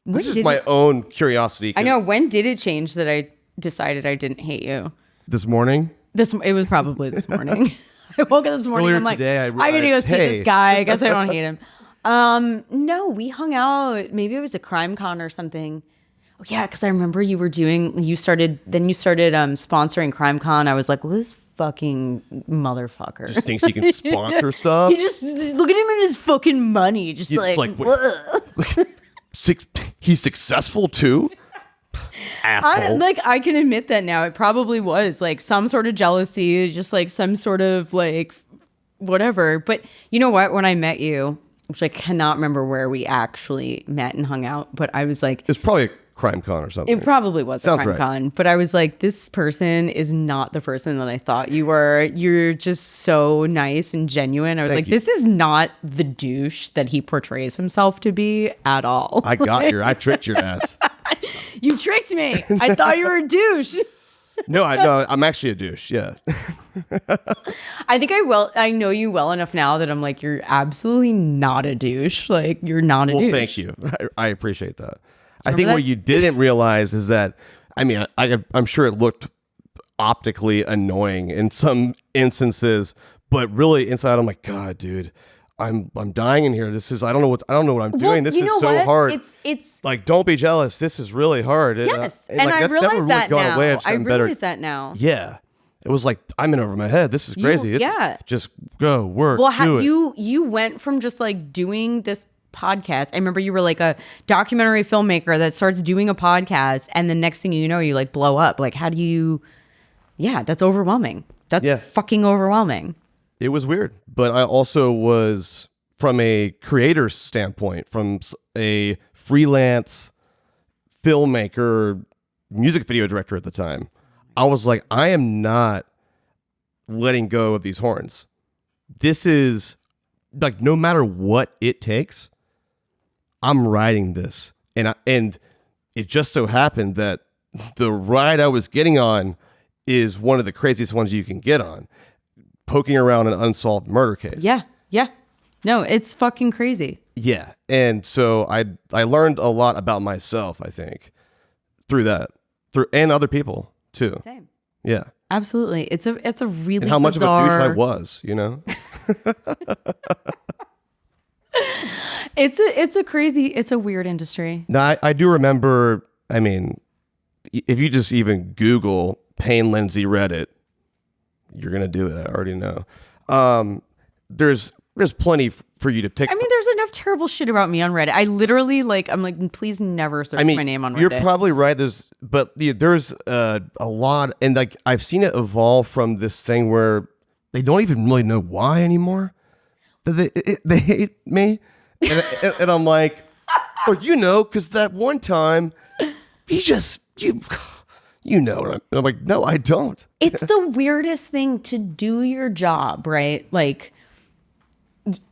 [SPEAKER 5] When
[SPEAKER 1] This is
[SPEAKER 5] did
[SPEAKER 1] my
[SPEAKER 5] it-
[SPEAKER 1] own curiosity.
[SPEAKER 5] I know. When did it change that I decided I didn't hate you?
[SPEAKER 1] This morning?
[SPEAKER 5] It was probably this morning. I woke up this morning.
[SPEAKER 1] Earlier
[SPEAKER 5] I'm like,
[SPEAKER 1] today, I
[SPEAKER 5] I gotta go
[SPEAKER 1] realized,
[SPEAKER 5] see
[SPEAKER 1] hey.
[SPEAKER 5] this guy. I guess I don't hate him. No, we hung out. Maybe it was a crime con or something. Oh yeah, because I remember you started sponsoring Crime Con. I was like, this fucking motherfucker.
[SPEAKER 1] Just thinks he can sponsor stuff.
[SPEAKER 5] He just look at him and his fucking money. Just
[SPEAKER 1] It's
[SPEAKER 5] like,
[SPEAKER 1] wait, he's successful too. Asshole.
[SPEAKER 5] I can admit that now. It probably was like some sort of jealousy, just like some sort of like whatever. But you know what? When I met you, which I cannot remember where we actually met and hung out, but I was like,
[SPEAKER 1] It's probably a crime con or something.
[SPEAKER 5] it probably was a
[SPEAKER 1] Sounds
[SPEAKER 5] crime
[SPEAKER 1] right.
[SPEAKER 5] con. But I was like, this person is not the person that I thought you were. You're just so nice and genuine. I was
[SPEAKER 1] Thank
[SPEAKER 5] like,
[SPEAKER 1] you.
[SPEAKER 5] this is not the douche that he portrays himself to be at all.
[SPEAKER 1] I tricked your ass.
[SPEAKER 5] You tricked me. I thought you were a douche.
[SPEAKER 1] No, I'm actually a douche. Yeah.
[SPEAKER 5] I think I know you well enough now that I'm like, you're absolutely not a douche. Like, you're not a
[SPEAKER 1] Well,
[SPEAKER 5] douche.
[SPEAKER 1] thank you. I appreciate that. I think
[SPEAKER 5] Remember
[SPEAKER 1] what
[SPEAKER 5] that?
[SPEAKER 1] you didn't realize is that, I mean, I'm sure it looked optically annoying in some instances, but really inside, I'm like, God, dude, I'm dying in here. I don't know what I'm doing. This
[SPEAKER 5] you
[SPEAKER 1] is
[SPEAKER 5] know
[SPEAKER 1] so
[SPEAKER 5] what?
[SPEAKER 1] hard.
[SPEAKER 5] It's
[SPEAKER 1] like, don't be jealous. This is really hard.
[SPEAKER 5] yes,
[SPEAKER 1] And
[SPEAKER 5] and
[SPEAKER 1] like,
[SPEAKER 5] I
[SPEAKER 1] that's never
[SPEAKER 5] realize
[SPEAKER 1] really
[SPEAKER 5] that
[SPEAKER 1] gone
[SPEAKER 5] now.
[SPEAKER 1] away. It's
[SPEAKER 5] I
[SPEAKER 1] gotten better.
[SPEAKER 5] realize that now.
[SPEAKER 1] Yeah. It was like, I'm in over my head. This is crazy.
[SPEAKER 5] yeah.
[SPEAKER 1] Just go work.
[SPEAKER 5] Well,
[SPEAKER 1] do it.
[SPEAKER 5] you went from just like doing this podcast. I remember you were like a documentary filmmaker that starts doing a podcast, and the next thing you know, you like blow up. Like, how do you? Yeah, that's overwhelming. That's
[SPEAKER 1] Yeah.
[SPEAKER 5] fucking overwhelming.
[SPEAKER 1] It was weird, but I also was, from a creator standpoint, from a freelance filmmaker, music video director at the time, I was like, I am not letting go of these horns. This is like, no matter what it takes, I'm riding this. And it just so happened that the ride I was getting on is one of the craziest ones you can get on. Poking around an unsolved murder case.
[SPEAKER 5] Yeah, yeah. No, it's fucking crazy.
[SPEAKER 1] Yeah. And so I learned a lot about myself, I think, through and other people too.
[SPEAKER 5] Same.
[SPEAKER 1] Yeah.
[SPEAKER 5] Absolutely. It's a really
[SPEAKER 1] And how much
[SPEAKER 5] bizarre...
[SPEAKER 1] of a douche I was, you know?
[SPEAKER 5] It's a weird industry.
[SPEAKER 1] Now, I do remember, I mean, if you just even Google Payne Lindsay Reddit, you're going to do it. I already know. There's plenty for you to pick.
[SPEAKER 5] I mean, there's enough terrible shit about me on Reddit. I literally I'm like, please never search my name on Reddit.
[SPEAKER 1] You're probably right. There's a lot, and like I've seen it evolve from this thing where they don't even really know why anymore. They hate me, and I'm like, well, you know, because that one time you know. And I'm like, no, I don't.
[SPEAKER 5] It's the weirdest thing to do your job, right? Like,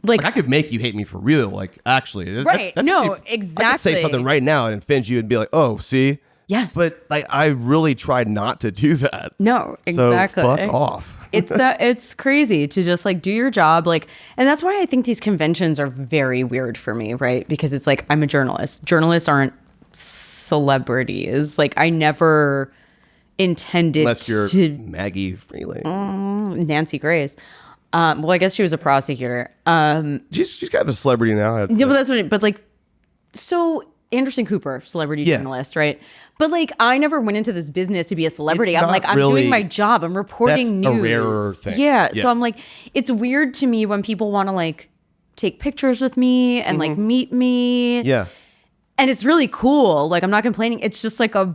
[SPEAKER 5] like
[SPEAKER 1] I could make you hate me for real. Like, actually,
[SPEAKER 5] Right. No,
[SPEAKER 1] I could say
[SPEAKER 5] exactly.
[SPEAKER 1] something right now and offend you and be like, oh, see?
[SPEAKER 5] Yes.
[SPEAKER 1] But like, I really tried not to do that.
[SPEAKER 5] no, exactly.
[SPEAKER 1] So fuck off.
[SPEAKER 5] It's crazy to just like do your job, like, and that's why I think these conventions are very weird for me, right? Because it's like, I'm a journalist. Journalists aren't celebrities. Like, I never intended
[SPEAKER 1] Unless you're
[SPEAKER 5] to
[SPEAKER 1] Maggie Freeling.
[SPEAKER 5] Nancy Grace. Well, I guess she was a prosecutor.
[SPEAKER 1] She's kind of a celebrity now.
[SPEAKER 5] Yeah, but that's what. But like, so Anderson Cooper, celebrity
[SPEAKER 1] Yeah.
[SPEAKER 5] journalist, right? But like, I never went into this business to be a celebrity.
[SPEAKER 1] It's
[SPEAKER 5] I'm
[SPEAKER 1] not
[SPEAKER 5] like, I'm
[SPEAKER 1] really-
[SPEAKER 5] doing my job. I'm reporting
[SPEAKER 1] That's a
[SPEAKER 5] news.
[SPEAKER 1] rarer thing.
[SPEAKER 5] Yeah.
[SPEAKER 1] Yeah.
[SPEAKER 5] So I'm like, it's weird to me when people want to like take pictures with me and like meet me.
[SPEAKER 1] Yeah.
[SPEAKER 5] And it's really cool. Like, I'm not complaining. It's just like
[SPEAKER 1] You're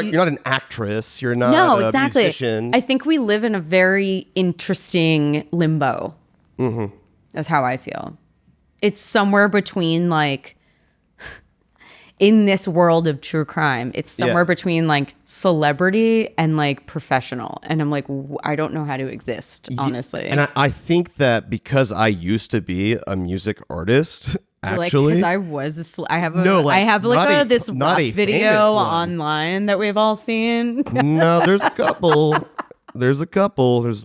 [SPEAKER 1] not an actress. You're not
[SPEAKER 5] no,
[SPEAKER 1] a
[SPEAKER 5] exactly.
[SPEAKER 1] musician.
[SPEAKER 5] I think we live in a very interesting limbo.
[SPEAKER 1] Mm-hmm.
[SPEAKER 5] That's how I feel. It's somewhere between like, in this world of true crime, it's somewhere
[SPEAKER 1] Yeah.
[SPEAKER 5] between like celebrity and like professional. And I'm like, I don't know how to exist, honestly.
[SPEAKER 1] And I think that because I used to be a music artist,
[SPEAKER 5] Like,
[SPEAKER 1] actually,
[SPEAKER 5] 'cause I was, I have a,
[SPEAKER 1] No, like,
[SPEAKER 5] I have like
[SPEAKER 1] not
[SPEAKER 5] this
[SPEAKER 1] not
[SPEAKER 5] rock
[SPEAKER 1] a famous
[SPEAKER 5] video
[SPEAKER 1] one.
[SPEAKER 5] online that we've all seen.
[SPEAKER 1] no, there's a couple. There's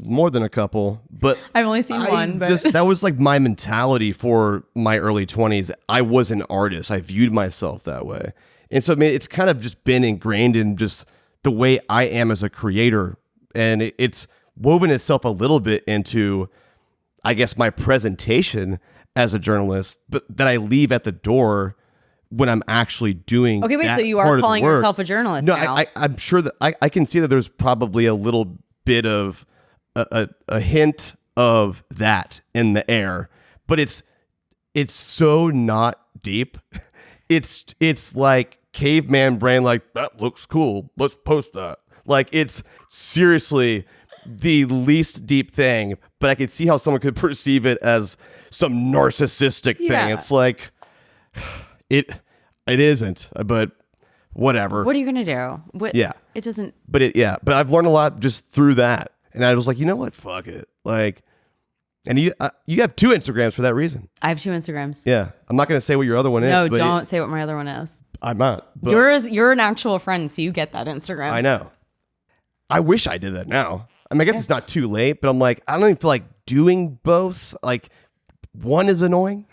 [SPEAKER 1] more than a couple, but
[SPEAKER 5] I've only seen one, but
[SPEAKER 1] that was like my mentality for my early 20s. I was an artist. I viewed myself that way. And so, I mean, it's kind of just been ingrained in just the way I am as a creator. And it's woven itself a little bit into, I guess, my presentation as a journalist, but that I leave at the door when I'm actually doing.
[SPEAKER 5] okay, wait,
[SPEAKER 1] that
[SPEAKER 5] so you
[SPEAKER 1] part
[SPEAKER 5] are
[SPEAKER 1] of the
[SPEAKER 5] calling
[SPEAKER 1] work.
[SPEAKER 5] yourself a journalist
[SPEAKER 1] No,
[SPEAKER 5] now?
[SPEAKER 1] I'm sure that I can see that there's probably a little bit of a hint of that in the air, but it's so not deep. It's like caveman brain, like, that looks cool, let's post that. Like, it's seriously the least deep thing, but I can see how someone could perceive it as some narcissistic thing.
[SPEAKER 5] Yeah.
[SPEAKER 1] It's like it isn't, but whatever.
[SPEAKER 5] What are you gonna do? What?
[SPEAKER 1] Yeah.
[SPEAKER 5] It doesn't.
[SPEAKER 1] But I've learned a lot just through that. And I was like, you know what? Fuck it. Like, and you have 2 Instagrams for that reason.
[SPEAKER 5] I have 2 Instagrams.
[SPEAKER 1] Yeah. I'm not going to say what your other one is.
[SPEAKER 5] No,
[SPEAKER 1] but
[SPEAKER 5] don't say what my other one is.
[SPEAKER 1] I'm not. But
[SPEAKER 5] You're an actual friend, so you get that Instagram.
[SPEAKER 1] I know. I wish I did that now. I mean, I guess it's not too late, but I'm like, I don't even feel like doing both. Like, one is annoying.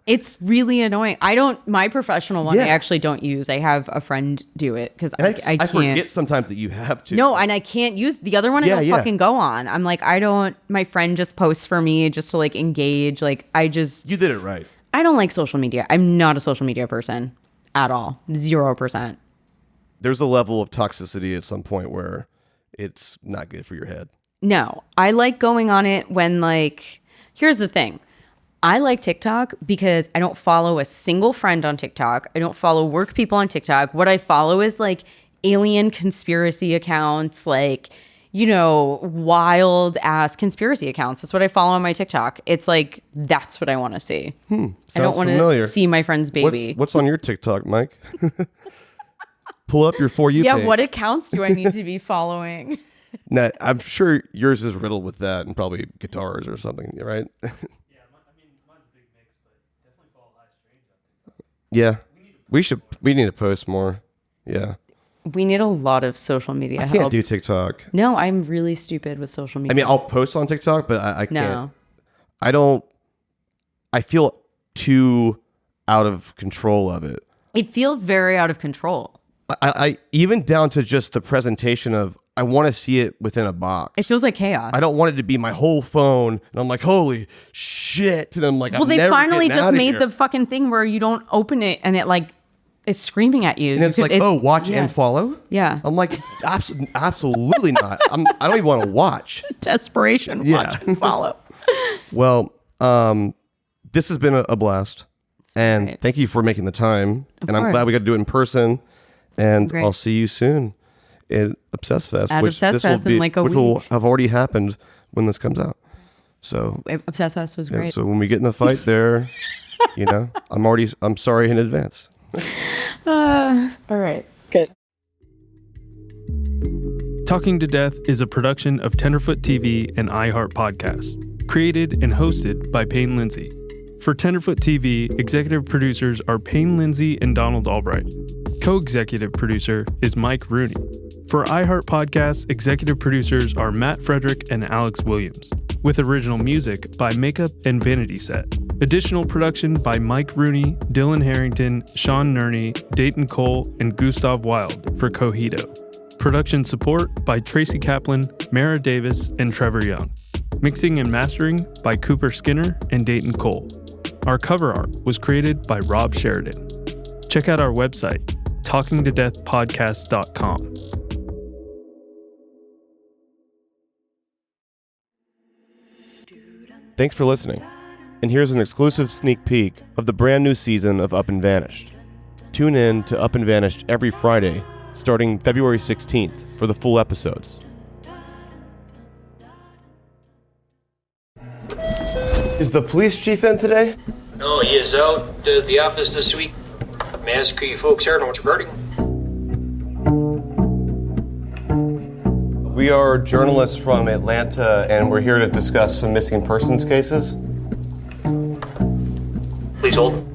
[SPEAKER 5] It's really annoying. My professional one,
[SPEAKER 1] Yeah.
[SPEAKER 5] I actually don't use. I have a friend do it because
[SPEAKER 1] And
[SPEAKER 5] I
[SPEAKER 1] I
[SPEAKER 5] can't.
[SPEAKER 1] forget sometimes that you have to.
[SPEAKER 5] No, and I can't use the other one. I
[SPEAKER 1] Yeah,
[SPEAKER 5] don't
[SPEAKER 1] yeah.
[SPEAKER 5] fucking go on. I'm like, my friend just posts for me just to like engage. Like,
[SPEAKER 1] You did it right.
[SPEAKER 5] I don't like social media. I'm not a social media person at all. 0%.
[SPEAKER 1] There's a level of toxicity at some point where it's not good for your head.
[SPEAKER 5] No, I like going on it when like, here's the thing. I like TikTok because I don't follow a single friend on TikTok. I don't follow work people on TikTok. What I follow is like alien conspiracy accounts, like, you know, wild ass conspiracy accounts. That's what I follow on my TikTok. It's like, that's what I want to see. I don't
[SPEAKER 1] Sounds
[SPEAKER 5] want
[SPEAKER 1] familiar.
[SPEAKER 5] to see my friend's baby.
[SPEAKER 1] What's on your TikTok, Mike? Pull up your For You
[SPEAKER 5] Yeah,
[SPEAKER 1] page.
[SPEAKER 5] what accounts do I need to be following?
[SPEAKER 1] Nah, I'm sure yours is riddled with that and probably guitars or something, right? Yeah, we need to post more. Yeah,
[SPEAKER 5] We need a lot of social media
[SPEAKER 1] I
[SPEAKER 5] help.
[SPEAKER 1] can't do TikTok.
[SPEAKER 5] No, I'm really stupid with social media.
[SPEAKER 1] I mean, I'll post on TikTok, but I can't.
[SPEAKER 5] no.
[SPEAKER 1] I don't. I feel too out of control of it.
[SPEAKER 5] It feels very out of control.
[SPEAKER 1] I even down to just the presentation of, I want to see it within a box.
[SPEAKER 5] It feels like chaos.
[SPEAKER 1] I don't want it to be my whole phone, and I'm like, holy shit, and I'm like,
[SPEAKER 5] Well,
[SPEAKER 1] I'm
[SPEAKER 5] they
[SPEAKER 1] never
[SPEAKER 5] finally
[SPEAKER 1] getting
[SPEAKER 5] just
[SPEAKER 1] outta
[SPEAKER 5] made
[SPEAKER 1] here.
[SPEAKER 5] the fucking thing where you don't open it and it like is screaming at you.
[SPEAKER 1] And it's like, oh, watch and follow.
[SPEAKER 5] Yeah.
[SPEAKER 1] I'm like, absolutely not. I don't even want to watch.
[SPEAKER 5] Desperation.
[SPEAKER 1] Yeah.
[SPEAKER 5] Watch and follow.
[SPEAKER 1] Well, this has been a blast, and
[SPEAKER 5] great.
[SPEAKER 1] thank you for making the time. And I'm
[SPEAKER 5] course.
[SPEAKER 1] glad we got to do it in person. And
[SPEAKER 5] Great.
[SPEAKER 1] I'll see you soon at Obsess Fest,
[SPEAKER 5] At Obsess
[SPEAKER 1] this will
[SPEAKER 5] Fest in like a
[SPEAKER 1] which will
[SPEAKER 5] week.
[SPEAKER 1] have already happened when this comes out. So,
[SPEAKER 5] Obsessed Fest was
[SPEAKER 1] yeah,
[SPEAKER 5] great.
[SPEAKER 1] so when we get in a fight there, you know, I'm sorry in advance.
[SPEAKER 5] All right. Good.
[SPEAKER 3] Talking to Death is a production of Tenderfoot TV and iHeart Podcasts. Created and hosted by Payne Lindsay. For Tenderfoot TV, executive producers are Payne Lindsay and Donald Albright. Co-executive producer is Mike Rooney. For iHeart Podcasts, executive producers are Matt Frederick and Alex Williams, with original music by Makeup and Vanity Set. Additional production by Mike Rooney, Dylan Harrington, Sean Nerney, Dayton Cole, and Gustav Wild for Cogito. Production support by Tracy Kaplan, Mara Davis, and Trevor Young. Mixing and mastering by Cooper Skinner and Dayton Cole. Our cover art was created by Rob Sheridan. Check out our website, talkingtodeathpodcast.com.
[SPEAKER 1] Thanks for listening. And here's an exclusive sneak peek of the brand new season of Up and Vanished. Tune in to Up and Vanished every Friday, starting February 16th for the full episodes. Is the police chief in today?
[SPEAKER 6] No, he is out at the office this week. May I ask who you folks are and what's regarding?
[SPEAKER 1] We are journalists from Atlanta, and we're here to discuss some missing persons cases.
[SPEAKER 6] Please hold.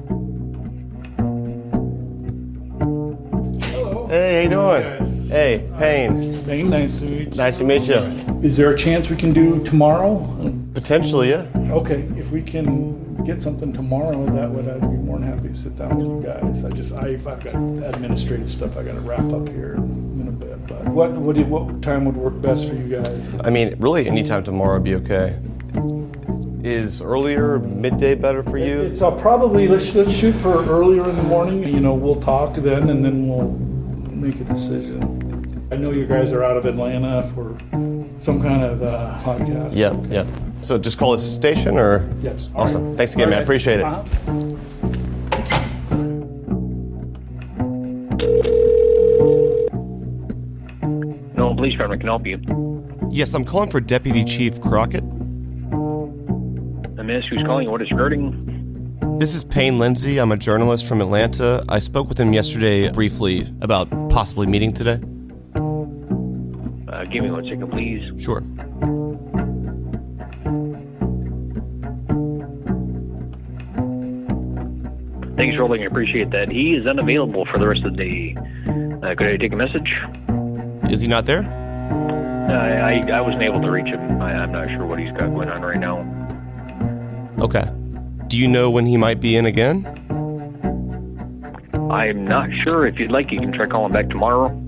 [SPEAKER 1] Hey, how you doing? Hey, Payne.
[SPEAKER 7] Payne, nice to meet you.
[SPEAKER 1] Nice to meet you.
[SPEAKER 7] Is there a chance we can do tomorrow?
[SPEAKER 1] Potentially, yeah.
[SPEAKER 7] Okay, if we can get something tomorrow, I'd be more than happy to sit down with you guys. I've got administrative stuff I got to wrap up here in a bit. But what time would work best for you guys?
[SPEAKER 1] I mean, really, anytime tomorrow would be okay. Is earlier, midday better for you?
[SPEAKER 7] It's probably let's shoot for earlier in the morning. We'll talk then, and then we'll make a decision. I know you guys are out of Atlanta for some kind of podcast.
[SPEAKER 1] Yep. So just call this station, or?
[SPEAKER 7] Yes.
[SPEAKER 1] Awesome.
[SPEAKER 7] Right.
[SPEAKER 1] Thanks again, man. Appreciate it.
[SPEAKER 6] No, police department can help you.
[SPEAKER 1] Yes, I'm calling for Deputy Chief Crockett.
[SPEAKER 6] May I ask who's calling and what is regarding?
[SPEAKER 1] This is Payne Lindsay. I'm a journalist from Atlanta. I spoke with him yesterday briefly about possibly meeting today.
[SPEAKER 6] Give me 1 second, please.
[SPEAKER 1] Sure.
[SPEAKER 6] Thanks for holding. I appreciate that. He is unavailable for the rest of the day. Could I take a message?
[SPEAKER 1] Is he not there?
[SPEAKER 6] I wasn't able to reach him. I'm not sure what he's got going on right now.
[SPEAKER 1] Okay. Do you know when he might be in again?
[SPEAKER 6] I'm not sure. If you'd like, you can try calling back tomorrow.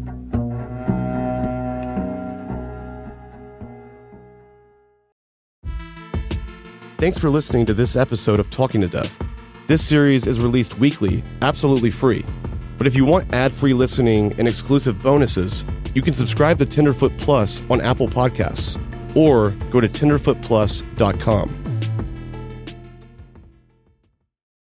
[SPEAKER 1] Thanks for listening to this episode of Talking to Death. This series is released weekly, absolutely free. But if you want ad-free listening and exclusive bonuses, you can subscribe to Tenderfoot Plus on Apple Podcasts or go to tenderfootplus.com.